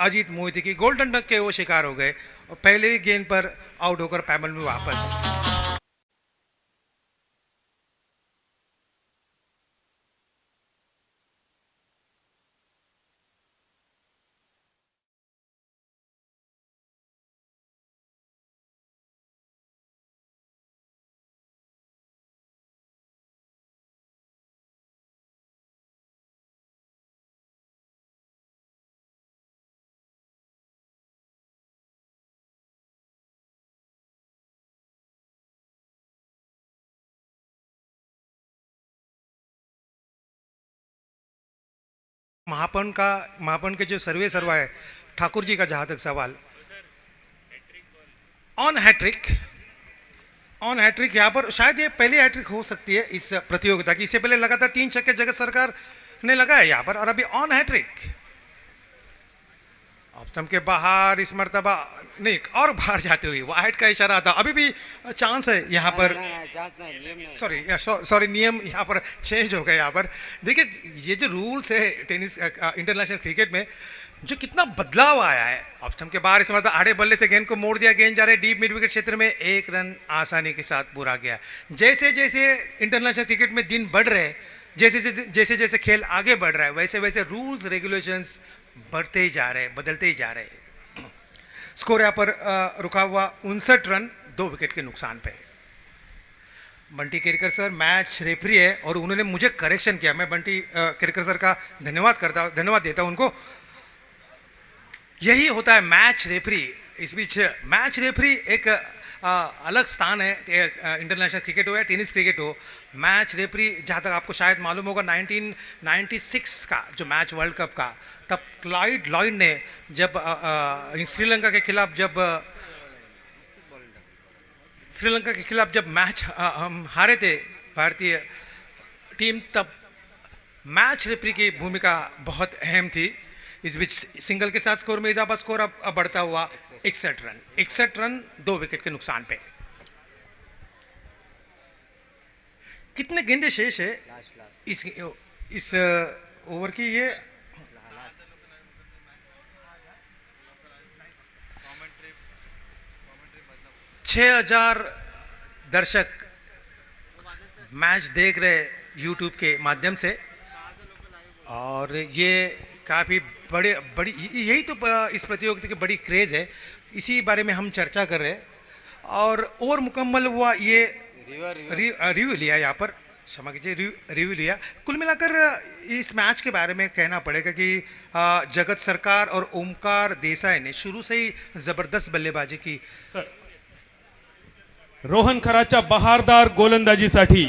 अजीत मोहिते की गोल्डन डक के वो शिकार हो गए और पहले गेंद पर आउट होकर पैनल में वापस। महापन के जो सर्वे सर्वा है ठाकुर जी का जहाँ तक सवाल, ऑन हैट्रिक यहाँ पर, शायद ये पहली हैट्रिक हो सकती है इस प्रतियोगिता की। इससे पहले लगातार 3 छक्के जगत सरकार ने लगाया यहाँ पर, और अभी ऑन हैट्रिक। ऑफ स्टंप के बाहर इस मर्तबा नहीं, और बाहर जाते हुए वाइड का इशारा था। अभी भी चांस है यहाँ पर, सॉरी नियम यहाँ पर चेंज हो गए। यहाँ पर देखिए, ये जो रूल्स है टेनिस इंटरनेशनल क्रिकेट में, जो कितना बदलाव आया है। ऑफ स्टंप के बाहर इस मर्तबा आड़े बल्ले से गेंद को मोड़ दिया, गेंद जा रहे डीप मिड विकेट क्षेत्र में, 1 रन आसानी के साथ पूरा गया। जैसे जैसे इंटरनेशनल क्रिकेट में दिन बढ़ रहे, जैसे जैसे खेल आगे बढ़ रहा है, वैसे वैसे रूल्स रेगुलेशंस बढ़ते ही जा रहे हैं, बदलते ही जा रहे हैं। स्कोर यहाँ पर रुका हुआ 59 रन 2 विकेट के नुकसान पे। Bunty Kerkar sir match referee है और उन्होंने मुझे करेक्शन किया। मैं बंटी केरकर सर का धन्यवाद देता हूं उनको। यही होता है मैच रेफरी। इस बीच मैच रेफरी एक अलग स्थान है, इंटरनेशनल क्रिकेट हो या टेनिस क्रिकेट हो। मैच रेफरी, जहाँ तक आपको शायद मालूम होगा, 1996 का जो मैच वर्ल्ड कप का, तब क्लाइड लॉयड ने जब श्रीलंका के खिलाफ जब मैच हम हारे थे भारतीय टीम, तब मैच रेफरी की भूमिका बहुत अहम थी। इस बीच सिंगल के साथ स्कोर में इजाफा, स्कोर अब बढ़ता हुआ 61 रन 2 विकेट के नुकसान पे। कितने गेंदे शेष है इस ओवर की? ये 6000 दर्शक मैच देख रहे यूट्यूब के माध्यम से, और ये काफ़ी बड़ी यही तो इस प्रतियोगिता की बड़ी क्रेज़ है। इसी बारे में हम चर्चा कर रहे हैं। और ओवर मुकम्मल हुआ, ये रिव्यू लिया यहाँ पर, क्षमा कीजिए, रिव्यू लिया। कुल मिलाकर इस मैच के बारे में कहना पड़ेगा कि जगत सरकार और ओमकार देसाई ने शुरू से ही ज़बरदस्त बल्लेबाजी की। सर, रोहन खराच्या बहारदार गोलंदाजीसाठी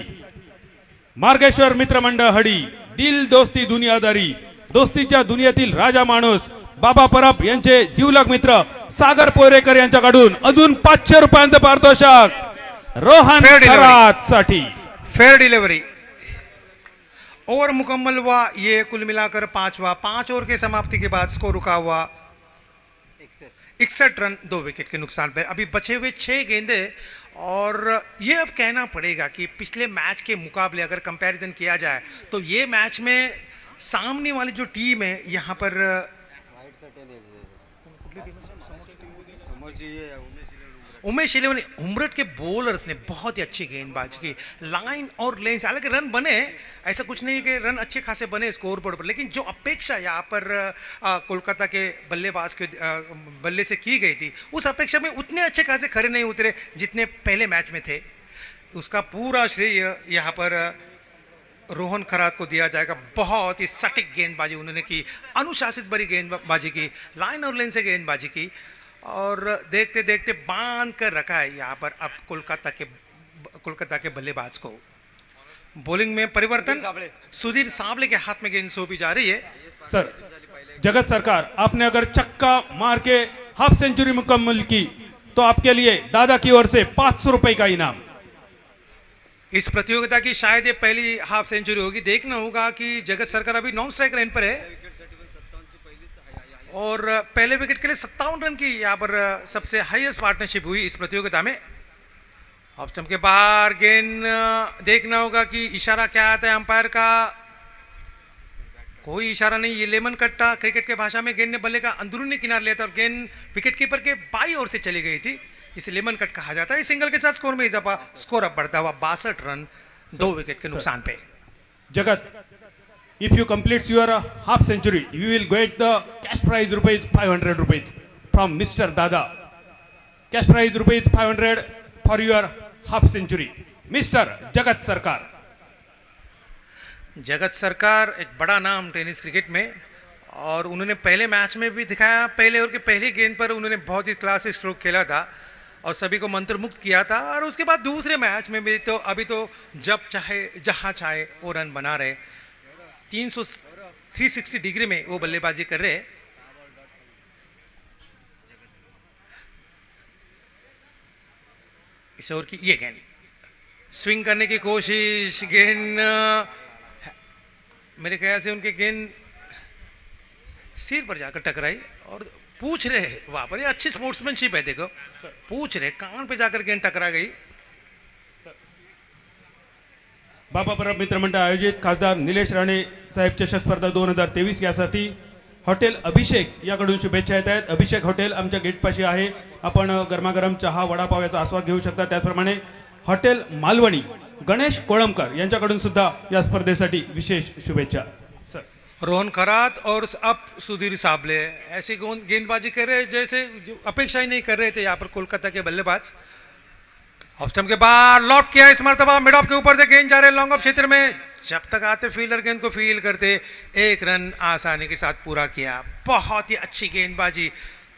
मार्गेश्वर मित्रमंडळ हडी, दिल दोस्ती दुनियादारी, दोस्तीच्या दुनियेतील राजा माणूस बाबा परब यांचे जीवलग मित्र सागर पोरेकर यांच्याकडून अजून 500 रुपयांचं पारितोषिक रोहन खरातसाठी। Fair delivery. ओवर मुकम्मल हुआ, ये कुल मिलाकर 5 ओवर के समाप्ति के बाद स्कोर रुका हुआ 61 रन 2 विकेट के नुकसान पर। अभी बचे हुए 6 गेंदे, और ये अब कहना पड़ेगा कि पिछले मैच के मुकाबले अगर कंपैरिजन किया जाए तो ये मैच में सामने वाली जो टीम है यहाँ पर उमेश इलेवन उमरठ के बॉलर्स ने बहुत ही अच्छी गेंदबाजी की, लाइन और लेन से। हालांकि रन बने, ऐसा कुछ नहीं कि रन अच्छे खासे बने स्कोर बोर्ड पर, लेकिन जो अपेक्षा यहाँ पर कोलकाता के बल्लेबाज के बल्ले से की गई थी, उस अपेक्षा में उतने अच्छे खासे खरे नहीं उतरे जितने पहले मैच में थे। उसका पूरा श्रेय यहाँ पर रोहन खरात को दिया जाएगा। बहुत ही सटीक गेंदबाजी उन्होंने की, अनुशासित भरी गेंदबाजी की, लाइन और लेन से गेंदबाजी की, और देखते देखते बांध कर रखा है यहाँ पर अब कोलकाता के बल्लेबाज को। बॉलिंग में परिवर्तन, सुधीर सावले के हाथ में गेंद सौंपी जा रही है। सर, जगत सरकार, आपने अगर छक्का मार के हाफ सेंचुरी मुकम्मल की तो आपके लिए दादा की ओर से 500 रुपए का इनाम। इस प्रतियोगिता की शायद ये पहली हाफ सेंचुरी होगी। देखना होगा कि जगत सरकार अभी नॉन स्ट्राइक लाइन पर है, और पहले विकेट के लिए 57 रन की यहाँ पर सबसे हाईएस्ट पार्टनरशिप हुई इस प्रतियोगिता में। ऑफ स्टंप के बाहर गेंद, देखना होगा कि इशारा क्या आता है अंपायर का। कोई इशारा नहीं, ये लेमन कट्टा क्रिकेट के भाषा में गेंद ने बल्ले का अंदरूनी किनारे लिया था और गेंद विकेट कीपर के बाईं ओर से चली गई थी, इसे लेमन कट कहा जाता है। सिंगल के साथ स्कोर में इजाफा, स्कोर अब बढ़ता हुआ 62 रन 2 विकेट के नुकसान पे। जगत, if you completes your half century, you will get the cash prize rupees 500 rupees from Mr. Dada. Cash prize rupees 500 for your half century. Mr. जगत सरकार। जगत सरकार एक बड़ा नाम टेनिस क्रिकेट में, और उन्होंने पहले मैच में भी दिखाया। पहले ओवर की पहली गेंद पर उन्होंने बहुत ही क्लासिक स्ट्रोक खेला था और सभी को मंत्रमुग्ध किया था, और उसके बाद दूसरे मैच में भी तो अभी तो जब चाहे जहां चाहे वो रन बना रहे। 360 डिग्री में वो बल्लेबाजी कर रहे हैं। इस ओवर की ये गेंद स्विंग करने की कोशिश, गेंद मेरे ख्याल से उनके गेंद सिर पर जाकर टकराई और पूछ रहे वहां पर, ये अच्छी स्पोर्ट्समैनशिप है, देखो पूछ रहे कान पे जाकर गेंद टकरा गई। बाबा परब मित्रमंडळ आयोजित खासदार निलेश राणे साहेब चषक स्पर्धा 2023 यासाठी हॉटेल अभिषेक याकडून शुभेच्छा येत आहेत. अभिषेक हॉटेल आमच्या गेटपाशी आहे. आपण गरमागरम चहा वडापाव याचा आस्वाद घेऊ शकता. त्याचप्रमाणे हॉटेल मालवणी गणेश कोळंबकर यांच्याकडून सुद्धा या स्पर्धेसाठी विशेष शुभेच्छा. सर रोहन खरात और अब सुधीर साबले ऐसी गेंदबाजी कर रहे जैसे जो अपेक्षा ही नहीं कर रहे थे यहाँ पर कोलकाता के बल्लेबाज। ऑफ स्टंप के बाहर लॉफ्ट किया इस मरतबा, मिड ऑफ के ऊपर से गेंद जा रहे लॉन्ग ऑफ क्षेत्र में, जब तक आते फील्डर गेंद को फील करते, एक रन आसानी के साथ पूरा किया। बहुत ही अच्छी गेंदबाजी,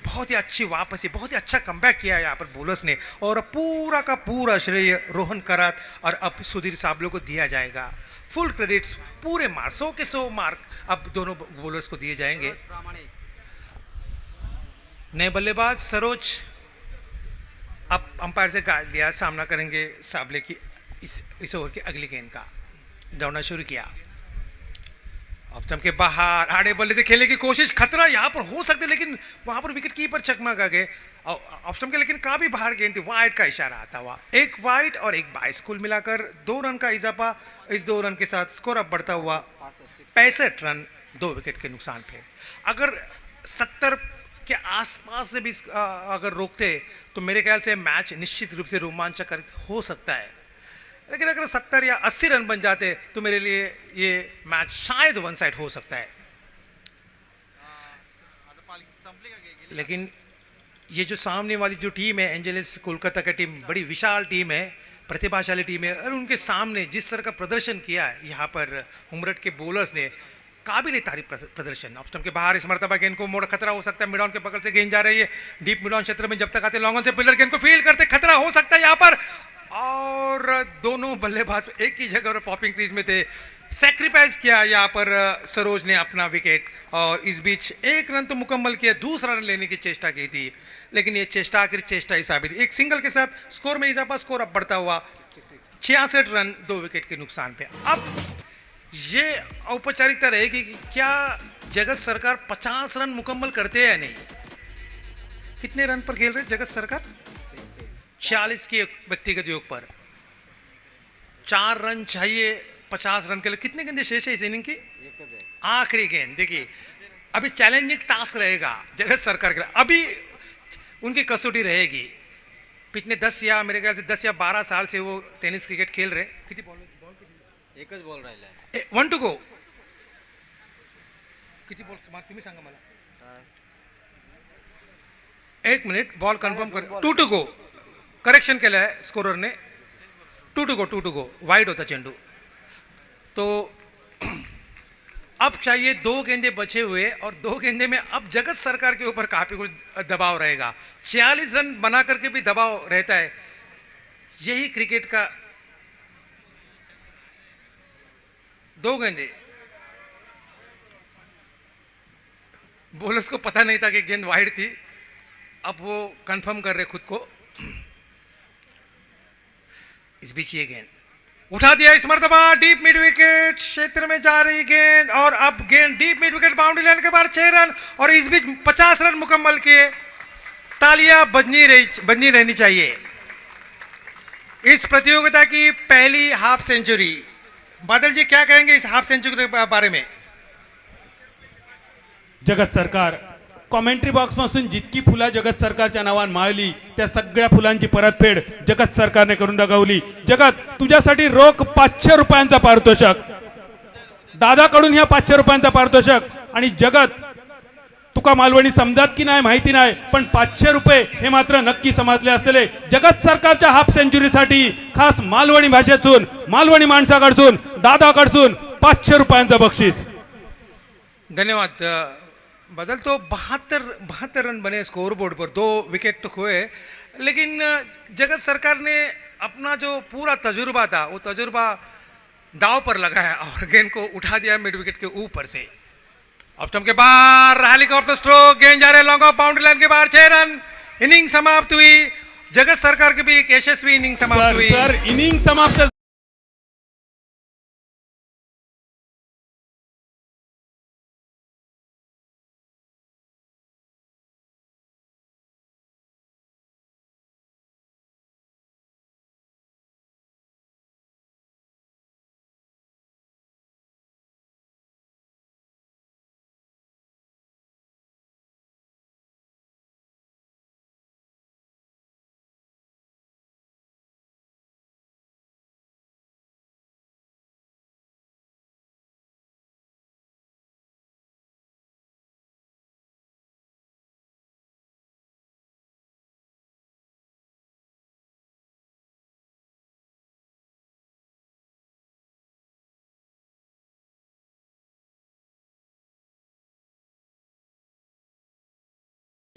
बहुत ही अच्छी वापसी, बहुत ही अच्छा कमबैक किया यहाँ पर बोलर्स ने, और पूरा का पूरा श्रेय रोहन करात और अब सुधीर साबले को दिया जाएगा। फुल क्रेडिट्स, पूरे मार्क 100 के 100 मार्क अब दोनों बॉलर्स को दिए जाएंगे। नए बल्लेबाज सरोज अब अंपायर से लिया सामना करेंगे साबले की इस ओवर की अगली गेंद का। दौड़ना शुरू किया, ऑफ स्टंप के बाहर आड़े बल्ले से खेलने की कोशिश, खतरा यहाँ पर हो सकते, लेकिन वहां पर विकेट कीपर चकमका गए ऑफ स्टंप के, लेकिन काफी बाहर गेंद थी। वाइड का इशारा आता हुआ, एक वाइड और एक बाइस, कुल मिलाकर 2 रन का इजाफा। इस 2 रन के साथ स्कोर अब बढ़ता हुआ 65 रन 2 विकेट के नुकसान पे। अगर 70 के आसपास से भी अगर रोकते तो मेरे ख्याल से मैच निश्चित रूप से रोमांचक हो सकता है, लेकिन अगर 70 या 80 रन बन जाते तो मेरे लिए ये मैच शायद वन साइड हो सकता है। लेकिन ये जो सामने वाली जो टीम है एंजेलिस कोलकाता का टीम, बड़ी विशाल टीम है, प्रतिभाशाली टीम है, और उनके सामने जिस तरह का प्रदर्शन किया है यहाँ पर उमरठ के बॉलर्स ने, काबिल तारीफ प्रदर्शन। ऑफ स्टंप के बाहर इस मरतबा गेंद को मोड़, खतरा हो सकता है, मिड ऑन के बगल से गेंद जा रही है डीप मिड ऑन क्षेत्र में, जब तक आते लॉन्ग ऑन से फील्डर गेंद को फील करते, खतरा हो सकता है यहाँ पर, और दोनों बल्लेबाज एक ही जगह पर पॉपिंग क्रीज में थे। सैक्रिफाइस किया यहाँ पर सरोज ने अपना विकेट, और इस बीच 1 रन तो मुकम्मल किया, दूसरा रन लेने की चेष्टा की थी, लेकिन ये चेष्टा आखिर चेष्टा ही साबित। एक सिंगल के साथ स्कोर में इजाफा, स्कोर अब बढ़ता हुआ 66 रन 2 विकेट के नुकसान पे। अब ये औपचारिकता रहेगी कि क्या जगत सरकार 50 रन मुकम्मल करते हैं या नहीं। कितने रन पर खेल रहे जगत सरकार? 46 के व्यक्तिगत योग पर 4 रन चाहिए 50 रन के लिए। कितने गेंदे शेष है इस इनिंग की? आखिरी गेंद। देखिए अभी चैलेंजिंग टास्क रहेगा जगत सरकार के लिए, अभी उनकी कसौटी रहेगी। पिछले 10 या मेरे ख्याल से 10 या 12 साल से वो टेनिस क्रिकेट खेल रहे। कितनी बॉल एकच बॉल राहिला 1 to go। किती बॉल तुम्ही सांगा मला। 1 मिनिट, बॉल कन्फर्म कर। 2 to go करेक्शन केलं आहे स्कोररने। 2 to go वाइड होता चेंडू। तो अब चाहिए 2 गेंदे बचे हुए, और 2 गेंदे में अब जगत सरकार के ऊपर काफी कुछ दबाव रहेगा। 46 रन बना करके भी दबाव रहता है, यही क्रिकेट का। 2 गेंदे, बॉलर्स को पता नहीं था कि गेंद वाइड थी, अब वो कंफर्म कर रहे खुद को। इस बीच ये गेंद उठा दिया इस मरतबा, डीप मिड विकेट क्षेत्र में जा रही गेंद, और अब गेंद deep mid wicket boundary line के बाद 6 रन, और इस बीच 50 रन मुकम्मल किए। तालियां बजनी रहनी चाहिए। इस प्रतियोगिता की पहली हाफ सेंचुरी। बादल जी क्या कहेंगे इस हाफ सेंचुरी के बारे में? जगत सरकार कॉमेंट्री बॉक्स पासून जितकी फुला जगत सरकारच्या नावान माळली त्या सगळ्या फुलांची परतफेड जगत सरकारने करून दाखवली। जगत तुझ्यासाठी रोख 500 रुपयांचा पारितोषिक, दादाकडून ह्या 500 रुपयांचा पारितोषिक। आणि जगत तुका मालवणी समजत की नाही माहिती नाही, पण 500 रुपये हे मात्र नक्की समजले असलेले। जगत सरकारच्या हाफ सेंचुरीसाठी खास मालवणी भाषेतून, मालवणी माणसाकडून, दादाकडून 500 रुपयांचा बक्षीस। धन्यवाद बदल। तो 72 रन बने स्कोर बोर्ड पर, 2 विकेट तो खोए, लेकिन जगत सरकार ने अपना जो पूरा तजुर्बा था वो तजुर्बा दाव पर लगाया और गेंद को उठा दिया मिड विकेट के ऊपर से। ऑफ स्टंप के बाहर हेलीकॉप्टर स्ट्रोक, गेंद जा रहे लॉन्ग ऑफ बाउंड्री लाइन के बाहर 6 रन। इनिंग समाप्त हुई जगत सरकार की भी एक यशस्वी इनिंग समाप्त हुई। सर इनिंग समाप्त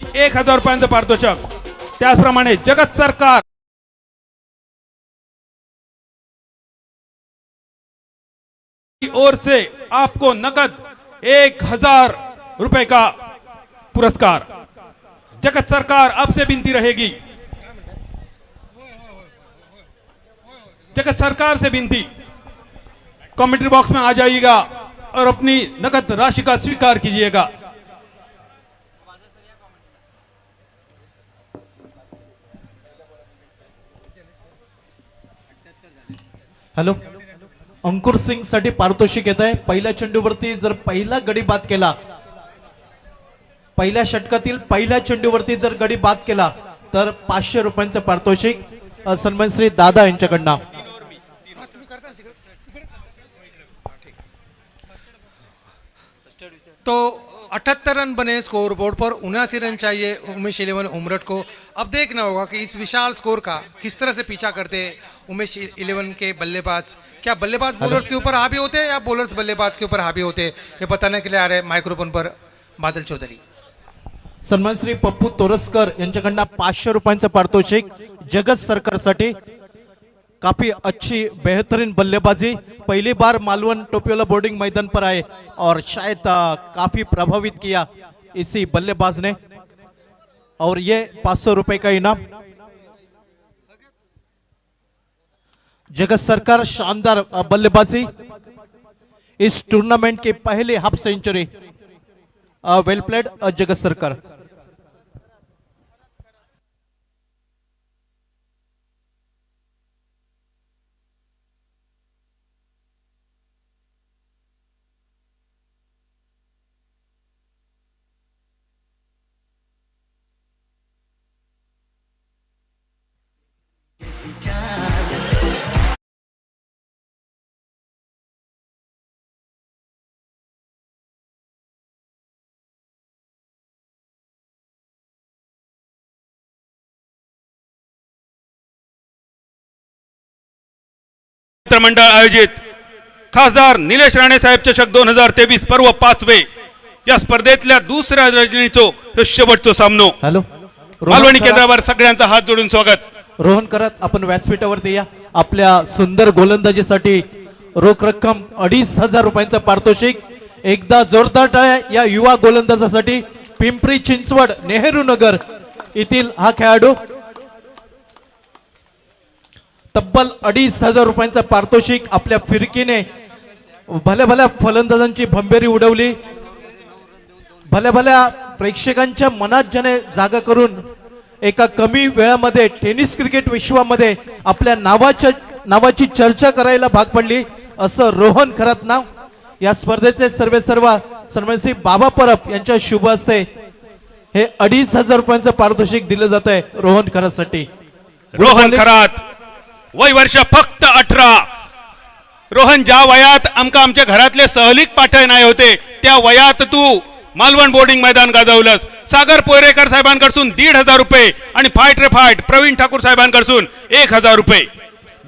₹1000 पारितोषिक। त्याचप्रमाणे जगत सरकार की ओर से आपको नकद ₹1000 का पुरस्कार। जगत सरकार आपसे विनती रहेगी, जगत सरकार से विनती, कमेंट्री बॉक्स में आ जाइएगा और अपनी नकद राशि का स्वीकार कीजिएगा। हॅलो, अंकुर सिंग साठी पारितोषिक येत आहे। पहिल्या चेंडूवरती जर पहिला गडी बाद केला, पहिल्या षटकातील पहिल्या चेंडूवरती जर गडी बाद केला तर ₹500 पारितोषिक सन्मान श्री दादा यांच्याकडनं। तो 78 रन बने स्कोर बोर्ड पर, 79 रन चाहिए उमेश 11 उमरठ को। अब देखना होगा कि इस विशाल स्कोर का किस तरह से पीछा करते हैं उमेश 11 के बल्लेबाज। क्या बल्लेबाज बॉलर्स के ऊपर हावी होते हैं या बॉलर्स बल्लेबाज के ऊपर हावी होते हैं, ये बताने के लिए आ रहे हैं माइक्रोफोन पर बादल चौधरी। सन्मान श्री पप्पू तोरसकर यांच्याकडनं ₹500 पारितोषिक जगत सरकारसाठी। काफी अच्छी बेहतरीन बल्लेबाजी, पहली बार मालवन टोपीवाला बोर्डिंग मैदान पर आए और शायद काफी प्रभावित किया इसी बल्लेबाज ने, और ये ₹500 का इनाम। जगत सरकार शानदार बल्लेबाजी, इस टूर्नामेंट की पहली हाफ सेंचुरी। वेल प्लेड जगत सरकार। मंडळ आयोजित खासदार निलेश राणे साहेब चषक 2023 पर्व 5वे या स्पर्धेतल्या दुसऱ्या रजनीचो ह्यो शेवटचो सामनो। हॅलो, मालवणी केंद्रावर सगळ्यांचा हात जोडून स्वागत। रोहन करत आपण व्यासपीठावरती या। आपल्या सुंदर गोलंदाजीसाठी रोख रक्कम ₹2500 पारितोषिक। एकदा जोरदार टाळ्या या युवा गोलंदाजासाठी। पिंपरी चिंचवड नेहरू नगर येथील हा खेळाडू तब्बल ₹2500 पारितोषिक आपल्या फिरकीने भल्या भल्या फलंदाजांची भंबेरी उडवली, भल्या भल्या प्रेक्षकांच्या मनात ज्याने जागा करून एका कमी वेळामध्ये टेनिस क्रिकेट विश्वामध्ये आपल्या नावाची चर्चा करायला भाग पडली असं रोहन खरात नाव। या स्पर्धेचे सर्व सन्मान श्री बाबा परब यांच्या शुभ हस्ते हे ₹2500 पारितोषिक दिले जात आहे रोहन खरातसाठी। रोहन खरात वय वर्ष फक्त 18। रोहन, ज्या वयात आमका आमच्या घरातले सहलीक पाठय नाही होते त्या वयात तू मालवण बोर्डिंग मैदान गाजवलंस। सागर पोयरेकर साहेबांकडून ₹1500 आणि फाईट रे फाईट प्रवीण ठाकूर साहेबांकडून ₹1000।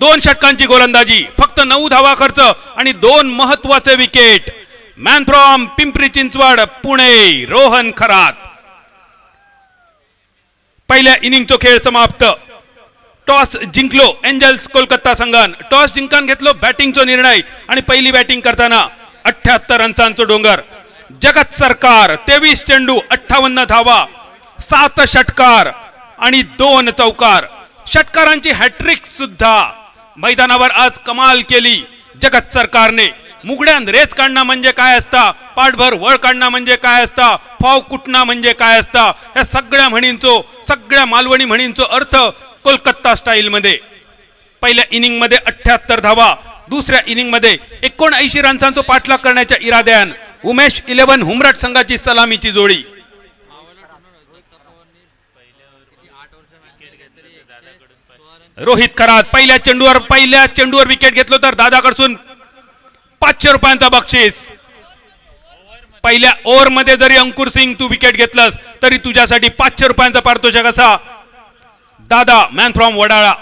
2 षटकांची गोलंदाजी, फक्त 9 धावा खर्च आणि 2 महत्वाचे wicket. Man from Pimpri Chinchwad Pune Rohan Kharat. पहिल्या इनिंगचो खेळ समाप्त। टॉस जिंकलो एंजल्स कोलकाता संघान। टॉस जिंकून घेतलो बॅटिंगचो निर्णय आणि पहिली बॅटिंग करताना 78 रन्सांचो डोंगर। जगत सरकार 23 चेंडू 58 धावा 7 षटकार आणि 2 चौकार. षटकारांची हॅट्रिक सुद्धा मैदानावर आज कमाल केली जगत सरकारने. मुगड्यान रेच काढणं म्हणजे काय असता, पाठभर वळ काढणं म्हणजे काय असता, फाव कुटणं म्हणजे काय असता, या सगळ्या म्हणींचो, सगळ्या मालवणी म्हणींचो अर्थ कोलकाता स्टाईल मध्ये. पहिल्या इनिंग मध्ये 78 धावा, दुसऱ्या इनिंग मध्ये 79 रन्सांचा पाठलाग करण्याच्या इराद्यान उमेश 11 हुमरट संघाची सलामीची जोडी. रोहित खरात पहिल्या चेंडूवर विकेट घेतलो तर दादाकडून 500 रुपयांचा बक्षीस. पहिल्या ओव्हर मध्ये जरी अंकुर सिंग तू विकेट घेतलंस तरी तुझ्यासाठी 500 रुपयांचा पारितोषिक असा. दादा मॅन फ्रॉम वडाळा.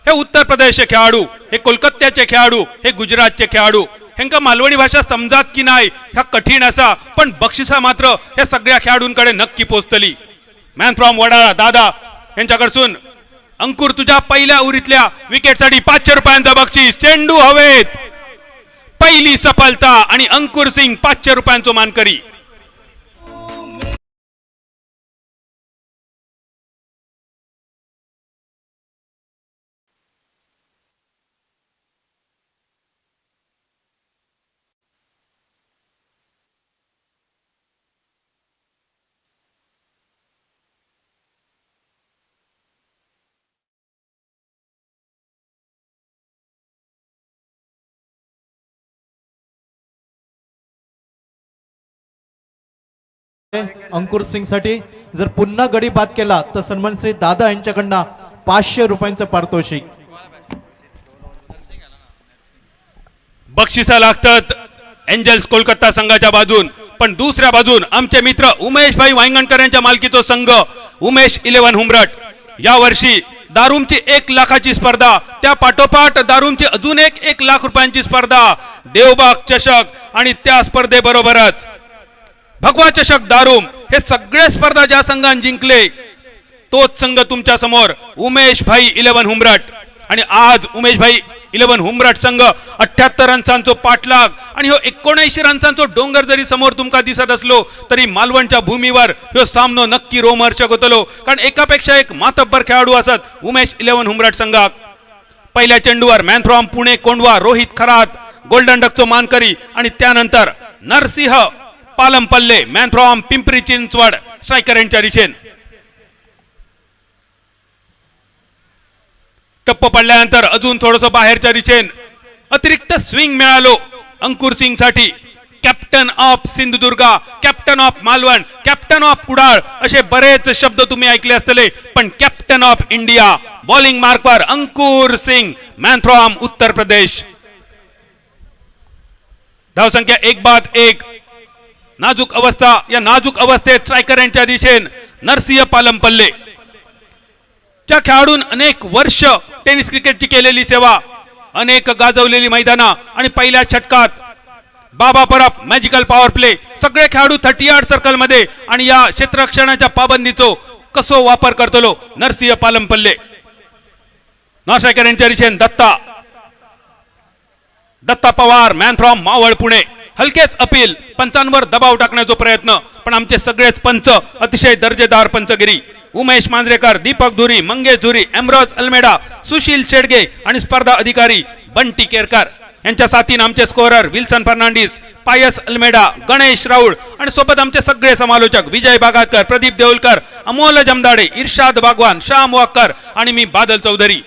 हे उत्तर प्रदेशचे खेळाडू, हे कोलकात्याचे खेळाडू, हे गुजरातचे खेळाडू. ह्यांका मालवणी भाषा समजात की नाही ह्या कठीण असा, पण बक्षिसा मात्र या सगळ्या खेळाडूंकडे नक्की पोहोचतली. मॅन फ्रॉम वडाळा दादा यांच्याकडून अंकुर तुझ्या पहिल्या उरीतल्या विकेटसाठी 500 रुपयांचा बक्षीस. चेंडू हवेत, पहिली सफलता आणि अंकुर सिंग 500 रुपयांचो मानकरी. अंकुर सिंग साठी जर पुन्हा गडी बाद केला तर सन्मान श्री दादा यांच्याकडनं 500 रुपयांचं पारितोषिक. बक्षिसा लागतात एंजल्स कोलकाता संघाच्या बाजून, पण दुसऱ्या बाजून आमचे मित्र उमेश भाई वांगणकर यांच्या मालकीचा संघ उमेश 11 हुमरट. या वर्षी दारूमची 1 लाखाची स्पर्धा, त्या पाठोपाठ दारूमची अजून 1 लाख रुपयांची स्पर्धा, देवबाग चषक आणि त्या स्पर्धेबरोबरच भगवा चषक दारूम. हे सगळे स्पर्धा ज्या संघाने जिंकले तोच संघ तुमच्या समोर उमेश भाई 11 हुमरट. आणि आज उमेश भाई 11 हुमरट संघ 78 रन्सांचो पाठलाग आणि हो 79 रन्सांचो डोंगर जरी समोर तुमका दिसत असलो तरी मालवणच्या भूमीवर ह्यो सामनो नक्की रोमहर्षक होतलो, कारण एकापेक्षा एक मातब्बर खेळाडू असत उमेश 11 हुमरट संघाक. पहिल्या चेंडूवर man from Pune Kondhwa Rohit Kharat golden डकचो मानकरी आणि त्यानंतर Narsingh Palampalle man from Pimpri Chinchwad striker यांच्या दिशेन. टप्प पडल्यानंतर अजून थोडस बाहेरच्या दिशेन अतिरिक्त स्विंग मिळालो अंकुर सिंग साठी. कॅप्टन ऑफ सिंधुदुर्गा, captain of Malvan, captain of Kudal असे बरेच शब्द तुम्ही ऐकले असतले, पण कॅप्टन ऑफ इंडिया बॉलिंग मार्कवर अंकुर सिंग मॅन फ्रॉम उत्तर प्रदेश. धावसंख्या 1 नाजूक अवस्था, या नाजूक अवस्थेत स्ट्रायकर यांच्या दिशेन नरसिंह पालमपल्ले. त्या खेळाडून अनेक वर्ष टेनिस क्रिकेटची केलेली सेवा, अनेक गाजवलेली मैदाना आणि पहिल्या षटकात बाबा परब मॅजिकल पॉवर प्ले सगळे खेळाडू 30 सर्कल मध्ये आणि या क्षेत्ररक्षणाच्या पाबंदीचो कसो वापर करतलो नरसिंह पालमपल्ले. स्ट्रायकर यांच्या दिशेन दत्ता पवार मॅन फ्रॉम मावळ पुणे. हलकेच अपील, पंचांवर दबाव टाकण्याचा प्रयत्न, पण आमचे सगळेच पंच अतिशय दर्जेदार पंचगिरी. उमेश मांजरेकर, दीपक धुरी, मंगेश धुरी, एम्ब्रॉज अल्मेडा, सुशील शेडगे आणि स्पर्धा अधिकारी बंटी केरकर यांच्या साथीने आमचे स्कोरर विल्सन फर्नांडिस, पायस अल्मेडा, गणेश राऊळ आणि सोबत आमचे सगळे समालोचक विजय बागातकर, प्रदीप देऊलकर, अमोल जमदाडे, इर्शाद बागवान, श्याम वाकर आणि मी बादल चौधरी.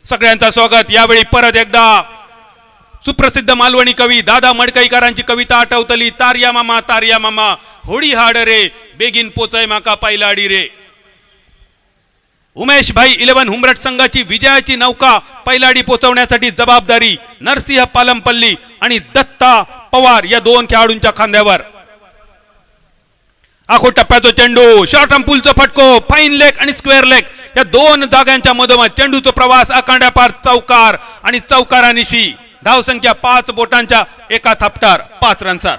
सगळ्यांचं स्वागत. यावेळी परत एकदा सुप्रसिद्ध मालवणी कवी दादा मडकईकरांची कविता आठवतली. तार्या मामा होडी हाड रे, बेगीन पोचय माका पैलाडी रे. उमेश भाई 11 हुमरट संघाची विजयाची नौका पैलाडी पोचवण्यासाठी जबाबदारी नरसिंह पालमपल्ली आणि दत्ता पवार या 2 खेळाडूंच्या खांद्यावर. आखो टप्प्याचा चेंडू, शॉर्ट अंपुलचा फटको, फाईन लेग आणि स्क्वेअर लेग या 2 जागांच्या मधोमध चेंडूचा प्रवास आखांड्यापार चौकार आणि चौकारानिशी धावसंख्या 5 बोटांच्या एका थापटार 5 रन्सार.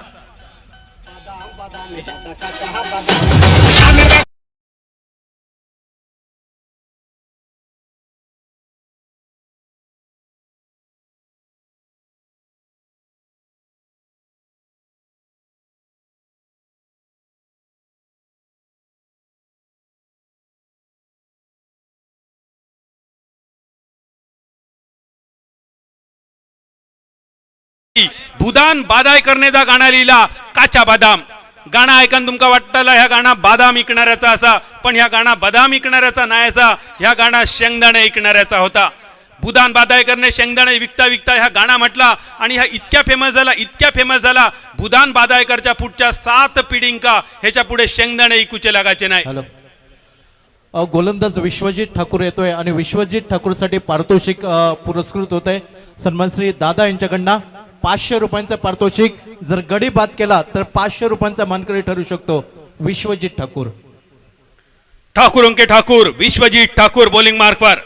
भूदान बादाय करण्याचा गाणा लिहिला काचा बदाम. गाणं ऐकून तुमका वाटताला ह्या गाणा बदाम विकणाऱ्याचा असा, पण ह्या गाणा बदाम विकणाऱ्याचा नाही असा, ह्या गाणा शेंगदाणे विकणाऱ्याचा होता. भूदान बादाय करणे शेंगदाणे विकता विकता ह्या गाणा म्हटला आणि ह्या इतक्या फेमस झाला भूदान बादायकरच्या पुढच्या 7 पिढींका ह्याच्या पुढे शेंगदाणे इकूचे लागायचे नाही. हॅलो, गोलंदाज विश्वजित ठाकूर येतोय आणि विश्वजित ठाकूरसाठी पारितोषिक पुरस्कृत होत आहे. सन्मान श्री दादा यांच्याकडनं 500 रुपयांचं पारितोषिक. जर गडी बाद केला तर 500 रुपयांचा मानकरी ठरू शकतो विश्वजित ठाकूर. ठाकूर अंके ठाकूर, विश्वजित ठाकूर बॉलिंग मार्कवर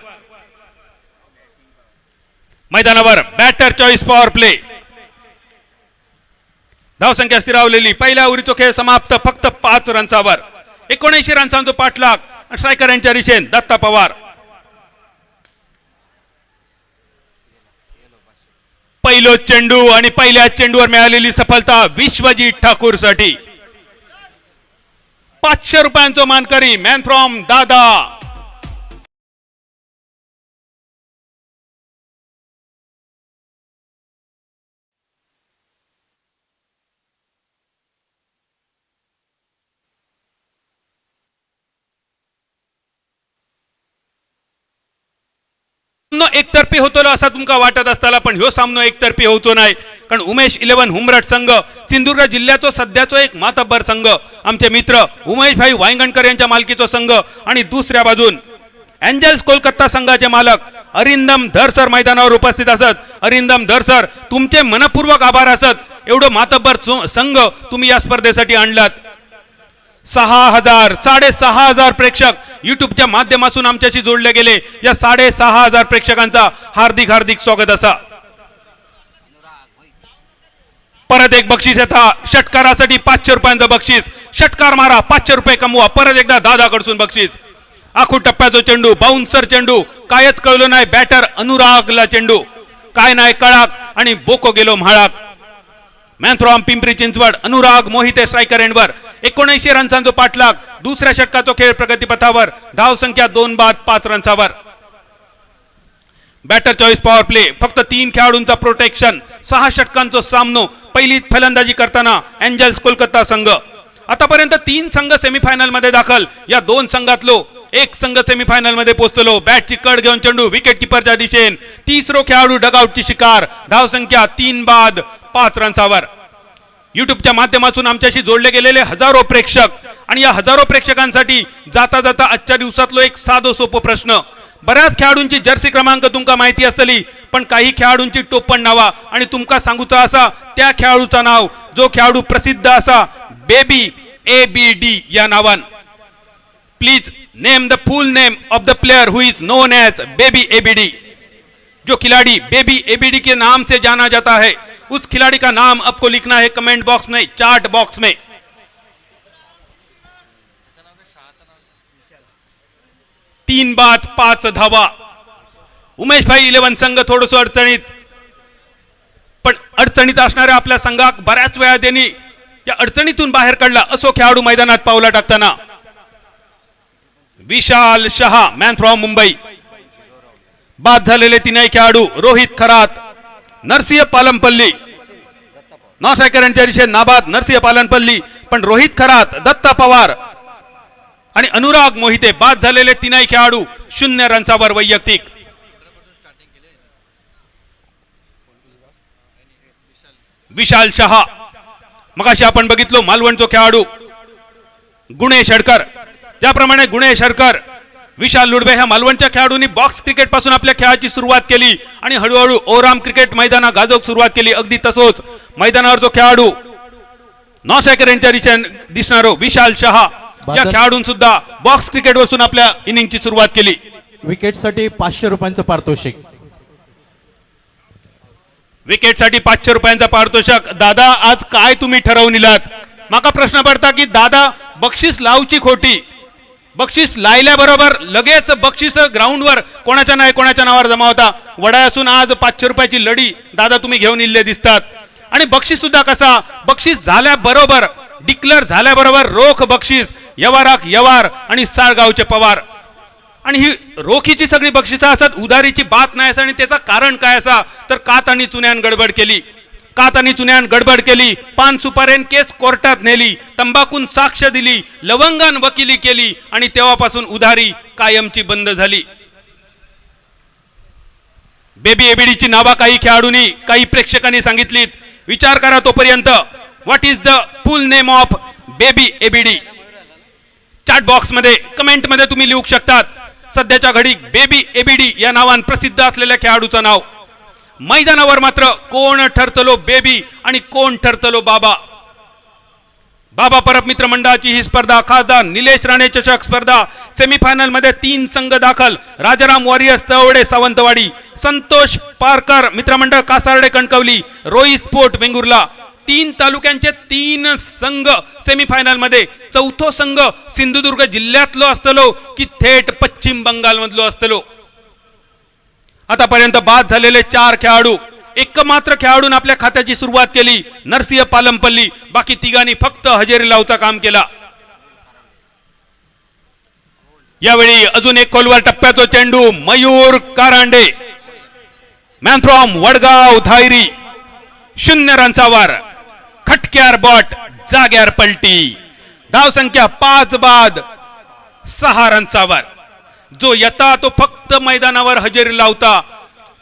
मैदानावर. Batter choice power play. धावसंख्या स्थिरावलेली. पहिल्या ओव्हरीचा खेळ समाप्त फक्त 5 रन्सावर. 79 रन्सांचा पाठलाग. स्ट्रायकर यांच्या रिशेन दत्ता पवार. पहिलो चेंडू आणि पहिल्या चेंडूवर मिळालेली सफलता विश्वजित ठाकूर साठी. 500 रुपयांचा मानकरी मॅन फ्रॉम दादा. एकतर्फी होतो असा तुमका वाटत असताना, पण ह्यो सामनो एकतर्फी होतो नाही. कारण उमेश 11 हुमरट संघ सिंधुदुर्ग जिल्ह्याचा सध्याचा एक मातब्बर संघ, आमचे मित्र उमेश भाई वायंगणकर यांच्या मालकीचा संघ, आणि दुसऱ्या बाजून एंजल्स कोलकाता संघाचे मालक अरिंदम धर सर मैदानावर उपस्थित असत. अरिंदम धर सर, तुमचे मनपूर्वक आभार असत. एवढं मातब्बर संघ तुम्ही या स्पर्धेसाठी आणलात. 6,500 प्रेक्षक युट्यूबच्या माध्यमातून आमच्याशी जोडले गेले. या 6,500 प्रेक्षकांचा हार्दिक हार्दिक स्वागत असा. परत एक बक्षीस येता षटकारासाठी 500 रुपयांचं बक्षीस. षटकार मारा, 500 रुपये कमवा. परत एकदा दादाकडसून बक्षीस. आखू टप्प्याचा चेंडू, बाउन्सर चेंडू, कायच कळलो नाही. बॅटर अनुरागला चेंडू, काय नाही कळाक आणि बोको गेलो म्हाळाक. Man from Pimpri Chinchwad Anurag Mohite striker एंडवर. 79 रन्सांचा पाठलाग. दुसऱ्या षटकाचा खेळ प्रगतीपथावर. धाव संख्या 2 बाद 5 रन्सावर. Batter choice power play. फक्त 3 खेळाडूंचा प्रोटेक्शन. 6 षटकांचा सामनो. पहिली फलंदाजी करताना एंजल्स कोलकाता संघ. आतापर्यंत 3 संघ सेमीफायनल मध्ये दाखल. या 2 संघातलो एक संघ सेमीफायनल मध्ये पोहोचलो. बॅटची कड घेऊन चेंडू विकेट किपरच्या दिशेन. तिसरो खेळाडू डगआउटची शिकार. धाव संख्या 3 बाद 5 रन्सावर. युट्यूबच्या माध्यमातून आमच्याशी जोडले गेलेले हजारो प्रेक्षक आणि या हजारो प्रेक्षकांसाठी जाता जाता आजच्या दिवसातलो एक साधो सोपो प्रश्न. बऱ्याच खेळाडूंची जर्सी क्रमांक तुमका माहिती असतली, पण काही खेळाडूंची टोपण नावा आणि तुमका सांगूचा असा त्या खेळाडूचा नाव जो खेळाडू प्रसिद्ध असा बेबी ABD या नावान. Please name the full name of the player who is known as baby ABD. जो खिलाड़ी बेबी ABD के नाम से जाना जाता है उस खिलाड़ी का नाम आपको लिखना है कमेंट बॉक्स में, चार्ट बॉक्स में. 3 बाद 5 धावा. उमेश भाई 11 संघ थोडस अडचणीत, पण अडचणीत असणाऱ्या आपल्या संघाक बऱ्याच वेळा त्यांनी या अडचणीतून बाहेर काढला. असो खेळाडू मैदानात पावला टाकताना विशाल शहा मॅन फ्रॉम मुंबई. बाद झालेले 3 खेळाडू रोहित खरात, नरसिंह पालमपल्ली. नौसायकर यांच्या दिशेने नाबाद नरसिंह पालमपल्ली, पण रोहित खरात, दत्ता पवार आणि अनुराग मोहिते बाद झालेले 3 खेळाडू 0 रन्सावर वैयक्तिक. विशाल शहा. मगाशी आपण बघितलो मालवणचा खेळाडू गुणेश हडकर. ज्याप्रमाणे गुणेश हडकर, विशाल लुडबे ह्या मालवणच्या खेळाडूंनी बॉक्स क्रिकेट पासून आपल्या खेळाची सुरुवात केली आणि हळूहळू ओराम क्रिकेट मैदाना गाजवूक सुरुवात केली. अगदी तसोच मैदानावर जो खेळाडू नौशाकर यांच्या दिशेने दिसणारो विशाल शहा या खेळाडून सुद्धा बॉक्स क्रिकेट पासून आपल्या इनिंगची सुरुवात केली. विकेटसाठी 500 रुपयांचं पारितोषिक. विकेटसाठी 500 रुपयांचा पारितोषिक. दादा आज काय तुम्ही ठरवून दिलात? माका प्रश्न पडता की दादा बक्षीस लावची खोटी, बक्षीस लायल्याबरोबर लगेच बक्षीस ग्राउंडवर कोणाच्या नाही कोणाच्या नावावर जमा होता. वडाय असून आज 500 रुपयाची लढी दादा तुम्ही घेऊन इल्ले दिसतात. आणि बक्षीस सुद्धा कसा, बक्षीस झाल्याबरोबर डिक्लेअर झाल्याबरोबर रोख बक्षीस, यवाराक यवार आणि साळगावचे पवार. आणि ही रोखीची सगळी बक्षिसं असतात, उधारीची बात नाही असं. आणि त्याचं कारण काय असा तर कात आणि चुन्यान गडबड केली. कात आणि चुन्यान गडबड केली, पान सुपारेन केस कोर्टात नेली, तंबाखून साक्ष दिली, लवंगान वकिली केली आणि तेव्हापासून उधारी कायमची बंद झाली. बेबी एबीडीची नावा काही खेळाडूंनी काही प्रेक्षकांनी सांगितलीत. विचार करा तोपर्यंत. What is the full name of baby ABD? Chat box मध्ये कमेंट मध्ये तुम्ही लिहू शकतात. सध्याच्या घडी बेबी एबीडी या नावान प्रसिद्ध असलेल्या खेळाडूचं नाव. मैदानावर मात्र कोण ठरतलो बेबी आणि कोण ठरतलो बाबा. बाबा परब मित्र मंडळाची ही स्पर्धा खासदार निलेश राणे चषक स्पर्धा. सेमीफायनल मध्ये 3 संघ दाखल. राजाराम वॉरियर्स तवडे सावंतवाडी, संतोष पारकर मित्रमंडळ कासारडे कणकवली, रोई स्पोर्ट वेंगुर्ला. 3 तालुक्यांचे 3 संघ सेमीफायनल मध्ये. चौथो संघ सिंधुदुर्ग जिल्ह्यातलो असतलो की थेट पश्चिम बंगाल मधलो असतलो. आतापर्यंत बाद झालेले 4 खेळाडू. एकमात्र खेळाडून आपल्या खात्याची सुरुवात केली, नरसिंह पालमपल्ली. बाकी तिघांनी फक्त हजेरी लावचा काम केला. यावेळी अजून एक खोलवर टप्प्याचा चेंडू. Mayur Karande, man from Vadgaon Dhayari. 0 रनचा वर. खटक्यार बॉट, जाग्यार पलटी. धाव संख्या 5 बाद 6 रनचा वर. जो येता तो फक्त मैदानावर हजेरी लावता.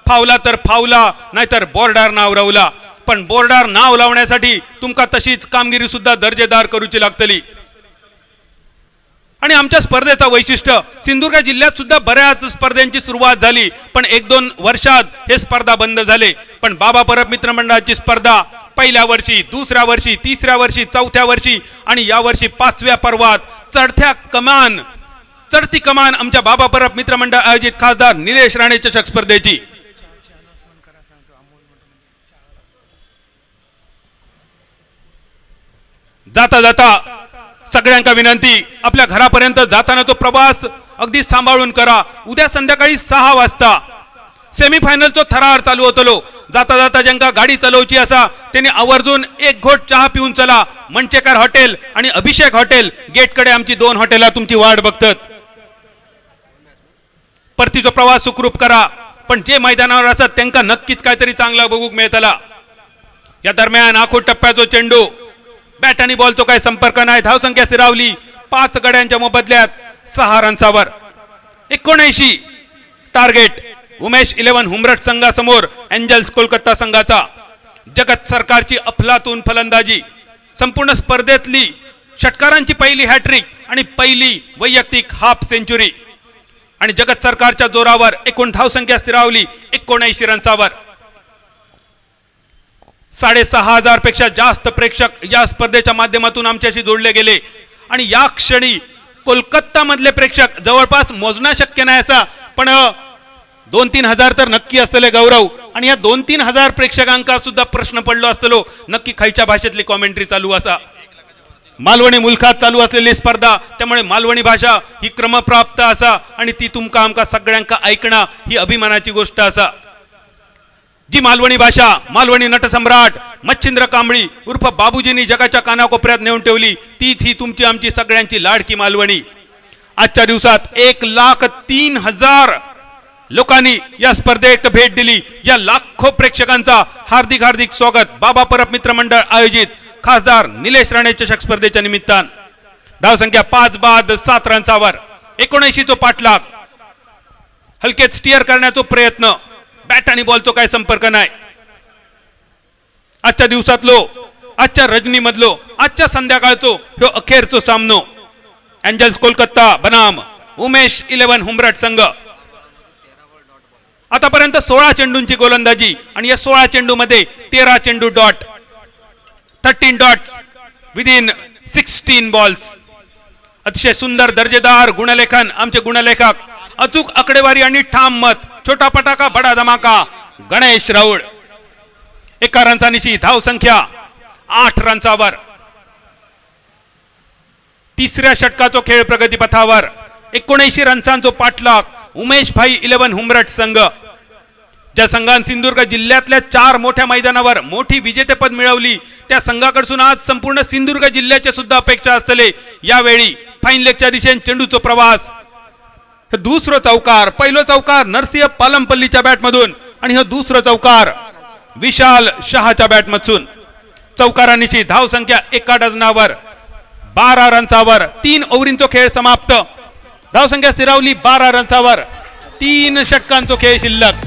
फावला तर फावला, नाहीतर बोर्डार नाव रवला. पण बोर्डार नाव लावण्यासाठी तुमका तशीच कामगिरी सुद्धा दर्जेदार करूची लागतली. आणि आमच्या स्पर्धेचा वैशिष्ट्य, सिंधुदुर्ग जिल्ह्यात सुद्धा बऱ्याच स्पर्धांची सुरुवात झाली, पण 1-2 वर्षात हे स्पर्धा बंद झाले. पण बाबा परब मित्रमंडळाची स्पर्धा पहिल्या वर्षी, दुसऱ्या वर्षी, तिसऱ्या वर्षी, चौथ्या वर्षी आणि यावर्षी 5व्या पर्वात चढती कमान आमच्या बाबा परब मित्रमंडळ आयोजित खासदार निलेश राणे चषक स्पर्धेची. जाता जाता सगळ्यांना विनंती, आपल्या घरापर्यंत जाताना तो प्रवास अगदी सांभाळून करा. उद्या संध्याकाळी 6 वाजता सेमीफायनलचो थरार चालू होतलो. जाता जाता ज्यांका गाडी चालवची असा त्यांनी आवर्जून 1 घोट चहा पिऊन चला. मंचेकर हॉटेल आणि अभिषेक हॉटेल गेटकडे आमची 2 हॉटेला तुमची वाट बघतात. परतीचा प्रवास सुखरूप करा. पण जे मैदानावर असतात त्यांना नक्कीच काहीतरी चांगला बघूक मिळतला. या दरम्यान आखो टप्प्याचो चेंडू. बॅट आणि बॉलचा काही संपर्क नाही. धावसंख्या स्थिरावली 5 गड्यांच्या मोबदल्यात 6 रनसावर. 79 टार्गेट उमेश 11 हुमरट संघासमोर एंजल्स कोलकाता संघाचा. जगत सरकारची अफलातून फलंदाजी. संपूर्ण स्पर्धेतली षटकारांची पहिली हॅट्रिक आणि पहिली वैयक्तिक हाफ सेंचुरी. आणि जगत सरकारच्या जोरावर एकूण धावसंख्या स्थिरावली 79 रनसावर. 6,500 पेक्षा जास्त प्रेक्षक या स्पर्धेच्या माध्यमातून आमच्याशी जोडले गेले. आणि या क्षणी कोलकाता मधले प्रेक्षक जवळपास मोजणं शक्य नाही असा, पण 2-3 हजार तर नक्की असतले गौरव. आणि या 2-3 हजार प्रेक्षकांका सुद्धा प्रश्न पडलो असतलो नक्की खायच्या भाषेतली कॉमेंट्री चालू असा. मालवणी मुलखात चालू असलेली स्पर्धा, त्यामुळे मालवणी भाषा ही क्रमप्राप्त असा आणि ती तुमका आमका सगळ्यांका ऐकणं ही अभिमानाची गोष्ट असा. जी मालवणी भाषा मालवणी नटसम्राट मच्छिंद्र कांबळी उर्फ बाबूजींनी जगाच्या कानाकोपऱ्यात नेऊन ठेवली, तीच ही तुमची आमची सगळ्यांची लाडकी मालवणी. आजच्या दिवसात 1,03,000 लोकांनी या स्पर्धेत भेट दिली. या लाखो प्रेक्षकांचा हार्दिक हार्दिक स्वागत बाबा परब मित्रमंडळ आयोजित खासदार निलेश राणे चषक स्पर्धेच्या निमित्तान. धावसंख्या 5 बाद 7 रनसावर. 79 चो पाठलाग. हलकेच स्टिअर करण्याचा प्रयत्न. बॅट आणि बॉलचा काय संपर्क नाही. आजच्या दिवसातलो, आजच्या रजनीमधलो, आजच्या संध्याकाळचो ह्यो अखेरचो सामनो. एंजल्स कोलकाता बनाम उमेश 11 हुमरट संघ. आतापर्यंत 16 चेंडूंची गोलंदाजी आणि या 16 चेंडू मध्ये 13 चेंडू डॉट. 13 dots within 16 balls. अतिशय सुंदर दर्जेदार गुणलेखन आमचे गुणलेखक. अचूक आकडेवारी आणि ठाम मत. छोटा पटाका बडा धमाका गणेश राऊळ. 1 रनसानीची धाव संख्या 8 रनसावर. तिसऱ्या षटकाचो खेळ प्रगतीपथावर. 79 रनसांचो पाठलाग उमेश भाई 11 हुमरट संघ. ज्या संघान सिंधुदुर्ग जिल्ह्यातल्या 4 मोठ्या मैदानावर मोठी विजेतेपद मिळवली त्या संघाकडून आज संपूर्ण सिंधुदुर्ग जिल्ह्याच्या सुद्धा अपेक्षा असतले. यावेळी फाईन लेगच्या दिशेने चेंडूचा प्रवास. दुसरा चौकार. पहिलो चौकार नरसिंह पालमपल्लीच्या बॅटमधून आणि हा दुसरा चौकार विशाल शहाच्या बॅटमधून चौकारांची धाव संख्या एका डझनावर 12 रन्सावर 3 ओव्हरींचा खेळ समाप्त. धाव संख्या स्थिरावली 12 रन्सावर 3 षटकांचा खेळ शिल्लक.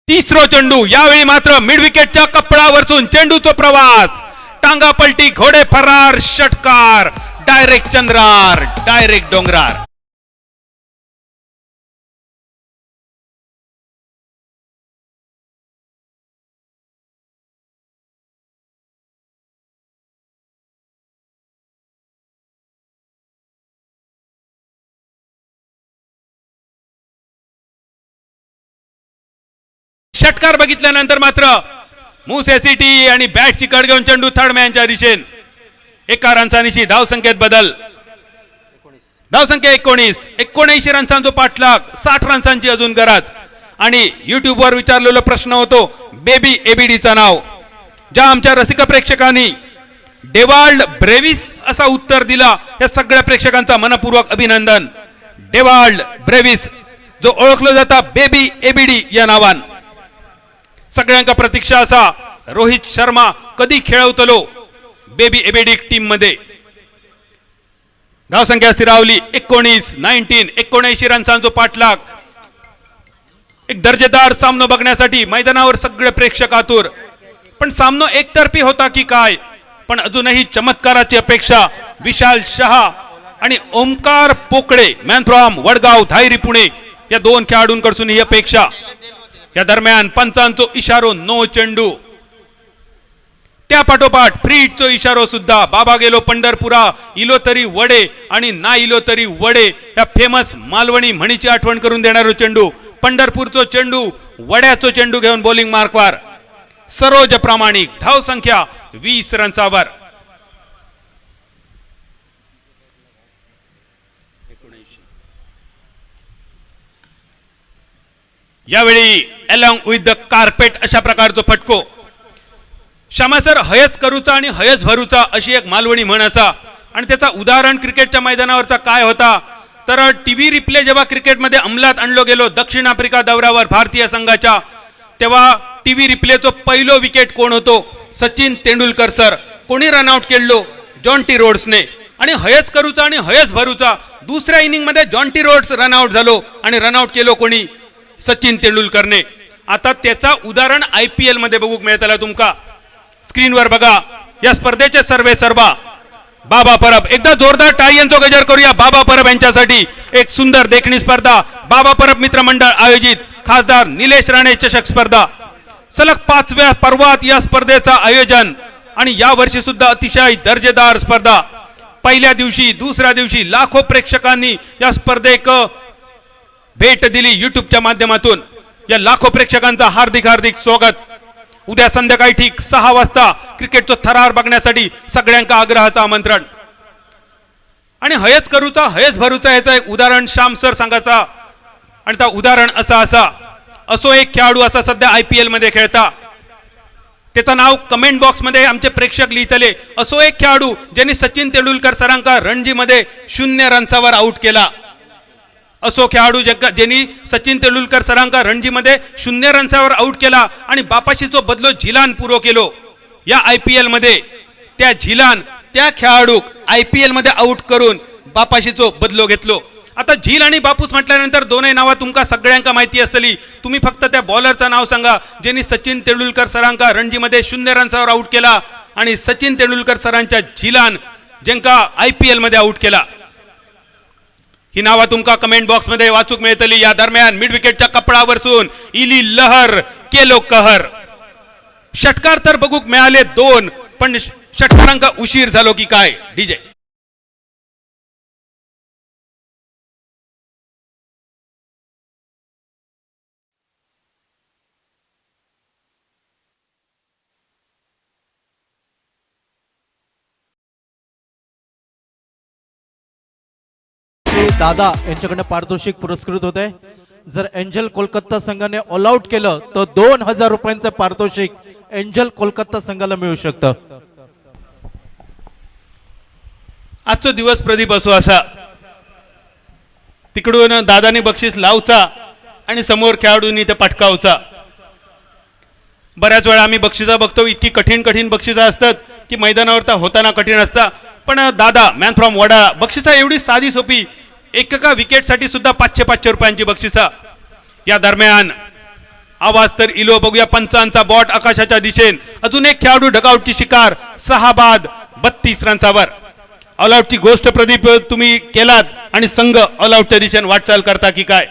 तिसरा चेंडू यावेळी मात्र मिड विकेटच्या कपडावरसून चेंडूचा प्रवास टांगा पलटी घोडे फरार षटकार डायरेक्ट चंद्रार डायरेक्ट डोंगरार. षटकार बघितल्यानंतर मात्र मूस एसीटी आणि बॅटची कड घेऊन चेंडू थर्ड मॅनच्या दिशेन. एका रनसानीची धाव संख्येत बदल. धाव संख्या 19 रन्सांचा पाठलाग 60 रन्सांची अजून गरज. आणि युट्यूब वर विचारलेला प्रश्न होतो बेबी एबीडीचं नाव, ज्या आमच्या रसिक प्रेक्षकांनी डेवाल्ड ब्रेविस असा उत्तर दिला या सगळ्या प्रेक्षकांचा मनपूर्वक अभिनंदन. डेवाल्ड ब्रेविस जो ओळखला जाता बेबी एबीडी या नावान. सगळ्यांका प्रतीक्षा असा रोहित शर्मा कधी खेळवतलो बेबी एबेडिक टीम मध्ये. धाव संख्या स्थिरावली 19 रन्सांचा पाठलाग. एक दर्जेदार सामना बघण्यासाठी मैदानावर सगळे प्रेक्षक आतुर. पण सामना एकतर्फी होता की काय, पण अजूनही चमत्काराची अपेक्षा विशाल शहा आणि ओमकार पोकळे मॅन फ्रॉम वडगाव धायरी पुणे या 2 खेळाडूंकडून ही अपेक्षा. या दरम्यान पंचांचो इशारो नो चेंडू. त्या पाठोपाठ फ्रीटचो इशारो सुद्धा. बाबा गेलो पंढरपुरा इलो तरी वडे आणि ना इलो तरी वडे या फेमस मालवणी म्हणीची आठवण करून देणारो चेंडू. पंढरपूरचो चेंडू वड्याचो चेंडू घेऊन बॉलिंग मार्कवर. सरोज प्रामाणिक धाव संख्या 20 रन्सावर. यावेळी अलॉंग विथ द कार्पेट अशा प्रकारचा फटको. श्यामा सर हयच करूचा आणि हयच भरूचा अशी एक मालवणी म्हण असा. आणि त्याचा उदाहरण क्रिकेटच्या मैदानावरचा काय होता तर टीव्ही रिप्ले जेव्हा क्रिकेटमध्ये अंमलात आणलो गेलो दक्षिण आफ्रिका दौऱ्यावर भारतीय संघाच्या, तेव्हा टीव्ही रिप्लेचो पहिलो विकेट कोण होतो? सचिन तेंडुलकर सर. कोणी रनआउट केलो? जॉन्टी रोड्सने. आणि हयच करूचा आणि हयच भरूचा दुसऱ्या इनिंग मध्ये जॉन्टी रोड्स रनआउट झालो आणि रनआउट केलो कोणी? सचिन तेंडुलकरने. आता त्याचा उदाहरण IPL मध्ये बघूक मिळतला तुमका. स्क्रीनवर बघा या स्पर्धेचे सर्वे सर्वा बाबा परब. एकदा जोरदार टाळ्यांचा गजर करूया बाबा परब यांच्यासाठी. एक सुंदर देखणी स्पर्धा बाबा परब मित्रमंडळ आयोजित खासदार निलेश राणे चषक स्पर्धा. सलग 5व्या पर्वात या स्पर्धेचा आयोजन आणि या वर्षी सुद्धा अतिशय दर्जेदार स्पर्धा. पहिल्या दिवशी दुसऱ्या दिवशी लाखो प्रेक्षकांनी या स्पर्धेक भेट दिली युट्यूबच्या माध्यमातून. या लाखो प्रेक्षकांचा हार्दिक हार्दिक स्वागत. उद्या संध्याकाळी ठीक 6 वाजता क्रिकेटचं थरार बघण्यासाठी सगळ्यांका आग्रहाचं आमंत्रण. आणि हयच करूचा हयच भरूचा याचं एक उदाहरण श्याम सर सांगायचा. आणि त्या उदाहरण असो एक खेळाडू असा सध्या IPL मध्ये खेळता, त्याचं नाव कमेंट बॉक्स मध्ये आमचे प्रेक्षक लिहितले. असो एक खेळाडू ज्यांनी सचिन तेंडुलकर सरांका रणजीमध्ये 0 रन्सावर आउट केला. असो खेळाडू ज्यांनी सचिन तेंडुलकर सरांका रणजीमध्ये 0 रन्सावर आउट केला आणि बापाशीचो बदलो झिलान पुरो केलो. या IPL मध्ये त्या झिलान त्या खेळाडूक IPL मध्ये आउट करून बापाशीचो बदलो घेतलो. आता झील आणि बापूस म्हटल्यानंतर दोनही नावं तुमका सगळ्यांका माहिती असतली. तुम्ही फक्त त्या बॉलरचं नाव सांगा ज्यांनी सचिन तेंडुलकर सरांका रणजीमध्ये 0 रन्सावर आउट केला आणि सचिन तेंडुलकर सरांच्या झिलान ज्यांका IPL मध्ये आउट केला. ही नावा तुमका कमेंट बॉक्स मध्ये वाचूक मिळतली. या दरम्यान मिड विकेटच्या कपडावरसून इली लहर केलो कहर. षटकार तर बघूक मिळाले 2, पण षटकारांका उशीर झालो की काय डीजे. दादा यांच्याकडनं पारितोषिक पुरस्कृत होते. जर एंजल कोलकाता संघाने ऑल आउट केलं तर 2000 रुपयांचं पारितोषिक एंजल कोलकाता संघाला मिळू शकतं. आजचा दिवस प्रदीप असो असा. तिकडून दादानी बक्षीस लावचा आणि समोर खेळाडूंनी ते पटकावचा. बऱ्याच वेळा आम्ही बक्षिसा बघतो, इतकी कठीण बक्षिसा असतात की मैदानावर तर होताना कठीण असता. पण दादा मॅन फ्रॉम वडाळा बक्षिसा एवढी साधी सोपी, एका विकेटसाठी सुद्धा 500 रुपयांची बक्षिसा. या दरम्यान आवाज तर इलो बघूया पंचांचा बॉट आकाशाच्या दिशेन. अजून एक खेळाडू डगआउटची शिकार 6 बाद 32 रन्सावर. ऑलआउटची गोष्ट प्रदीप तुम्ही केलात आणि संघ ऑलआउटच्या दिशेने वाटचाल करता की काय.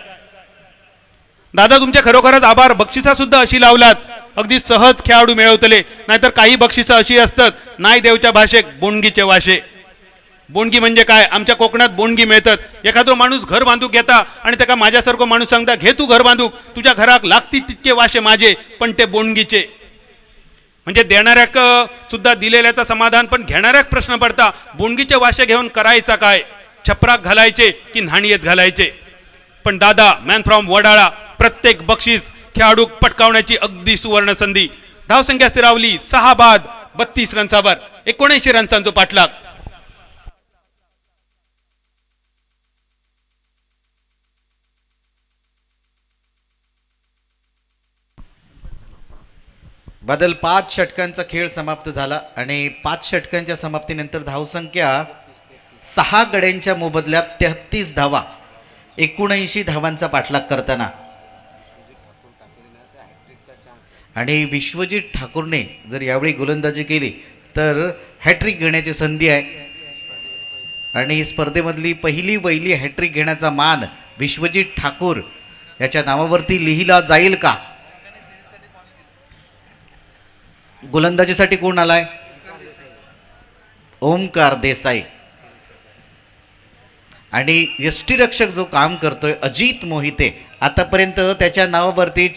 दादा तुमचे खरोखरच आभार. बक्षिसा सुद्धा अशी लावलात अगदी सहज खेळाडू मिळवतले. नाहीतर काही बक्षिसा अशी असतात नाही देवच्या भाषेत बोंडगीचे वाशे. बोंडगी म्हणजे काय, आमच्या कोकणात बोंडगी मिळतात. एखादा माणूस घर बांधूक घेता आणि त्याला माझ्यासारखा माणूस सांगता घे तू घर बांधूक, तुझ्या घराक लागती तितके वाशे माझे, पण ते बोंडगीचे. म्हणजे देणाऱ्याक सुद्धा दिलेल्याचा समाधान, पण घेणाऱ्याक प्रश्न पडता बोंडगीचे वाशे घेऊन करायचा काय, छपराक घालायचे की नाणीयेत घालायचे. पण दादा मॅन फ्रॉम वडाळा प्रत्येक बक्षीस खेळाडू पटकावण्याची अगदी सुवर्ण संधी. धावसंख्या स्थिरावली 6 बाद 32 रन्सावर 79 रन्सांचा पाठलाग. बदल 5 षटकांचा खेळ समाप्त झाला आणि 5 षटकांच्या समाप्तीनंतर धावसंख्या 6 गड्यांच्या मोबदल्यात 33 धावा 79 धावांचा पाठलाग करताना आणि विश्वजित ठाकूरने जर यावेळी गोलंदाजी केली तर हॅट्रिक घेण्याची संधी आहे. आणि स्पर्धेमधली पहिली वहिली हॅट्रिक घेण्याचा मान विश्वजित ठाकूर याच्या नावावरती लिहिला जाईल का. गोलंदाजीसाठी कोण आलाय, ओमकार देसाई. आणि यष्टीरक्षक जो काम करतोय अजित मोहिते, आतापर्यंत त्याच्या नावावरती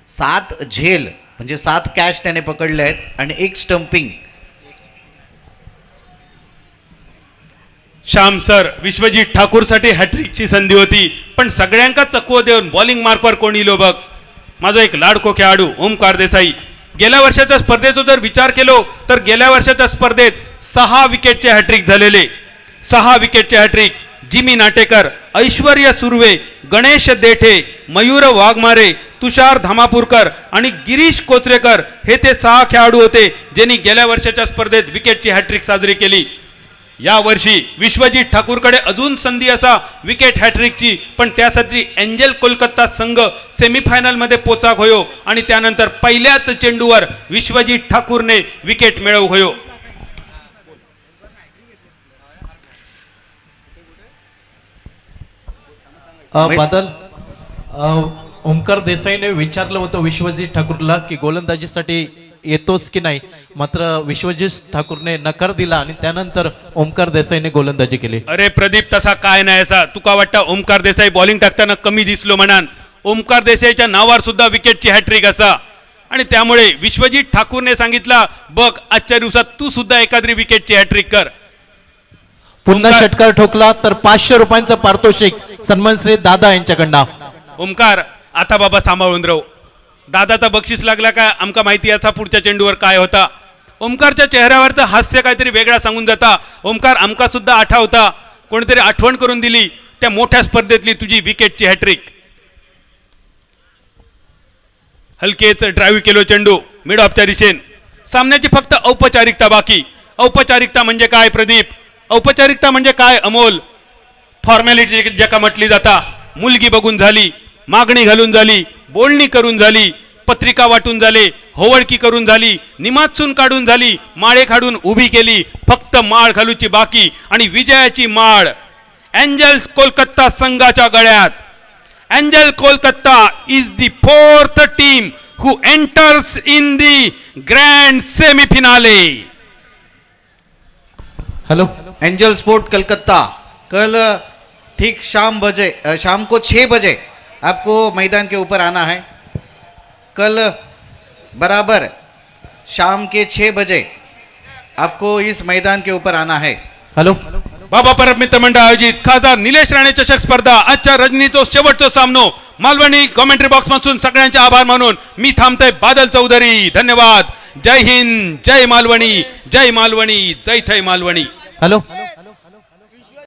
7 झेल म्हणजे 7 कॅच त्याने पकडले आहेत आणि 1 स्टंपिंग. श्याम सर विश्वजित ठाकूरसाठी हॅट्रिकची संधी होती, पण सगळ्यांका चकवो देऊन बॉलिंग मार्कवर कोण इलो बघ. माझा एक लाडको खेळाडू ओमकार देसाई. गेल्या वर्षाच्या स्पर्धेचा जर विचार केलो तर गेल्या वर्षाच्या स्पर्धेत 6 विकेटचे हॅट्रिक झालेले. 6 विकेटचे हॅट्रिक जिमी नाटेकर, ऐश्वर्य सुर्वे, गणेश देठे, मयूर वाघमारे, तुषार धामापूरकर आणि गिरीश कोचरेकर हे ते 6 खेळाडू होते ज्यांनी गेल्या वर्षाच्या स्पर्धेत विकेटची हॅट्रिक साजरी केली. या वर्षी विश्वजित ठाकूरकडे अजून संधी असा विकेट हॅट्रिकची, पण त्यासाठी एंजल कोलकाता संघ सेमीफायनल मध्ये पोचाक होयो आणि त्यानंतर पहिल्याच चेंडूवर विश्वजित ठाकूरने विकेट मिळवू होयो. बादल ओमकार देसाईने विचारलं होतं विश्वजित ठाकूरला की गोलंदाजीसाठी येतोच की नाही, मात्र विश्वजित ठाकूरने नकार दिला आणि त्यानंतर ओमकार देसाईने गोलंदाजी केली. अरे प्रदीप तसा काय नाही असा. तुका वाटतं ओमकार देसाई बॉलिंग टाकताना कमी दिसलो म्हणान. ओमकार देसाईच्या नावावर सुद्धा विकेटची हॅट्रिक असा. आणि त्यामुळे विश्वजित ठाकूरने सांगितलं, बघ आजच्या दिवसात तू सुद्धा एखादी विकेटची हॅट्रिक कर. पुन्हा षटकार ठोकला तर 500 रुपयांचं पारितोषिक सन्मान श्री दादा यांच्याकडनं. ओमकार आता बाबा सांभाळून राहू. दादाचा बक्षीस लागला का आमका माहिती याचा पुढच्या चेंडूवर काय होता. ओमकारच्या चेहऱ्यावरचं हास्य काहीतरी वेगळा सांगून जाता. ओमकार आमका सुद्धा आठवता, कोणीतरी आठवण करून दिली त्या मोठ्या स्पर्धेतली तुझी विकेटची हॅट्रिक. हलकेच ड्राईव्ह केलो चेंडू मिड ऑफच्या दिशेन. सामन्याची फक्त औपचारिकता बाकी. औपचारिकता म्हणजे काय प्रदीप? औपचारिकता म्हणजे काय अमोल? फॉर्मॅलिटी ज्याका म्हटली जाता. मुलगी बघून झाली, मागणी घालून झाली, बोलणी करून झाली, पत्रिका वाटून झाले, होवळकी करून झाली, निमाचून काढून झाली, माळे काढून उभी केली. फक्त माळ घालूची बाकी आणि विजयाची माळ एंजल्स कोलकाता संघाच्या गळ्यात. Angel Kolkata is the 4th team who enters in the grand semi-finale. Hello. Angel sport Calcutta कल ठीक शाम को 6 बजे आपको मैदान के ऊपर आना है. कल बराबर शाम के 6 बजे आपको इस मैदान के ऊपर आना है. हॅलो. बाबा परब मित्र मंडळ आयोजित खासदार निलेश राणे चषक स्पर्धा आजच्या रजनीचो शेवटचा सामनो. मालवणी कॉमेंट्री बॉक्स मधून सगळ्यांचे आभार मानून मी थांबतोय. बादल चौधरी धन्यवाद. जय हिंद, जय मालवणी, जय मालवणी, जय थै मालवणी. हॅलो.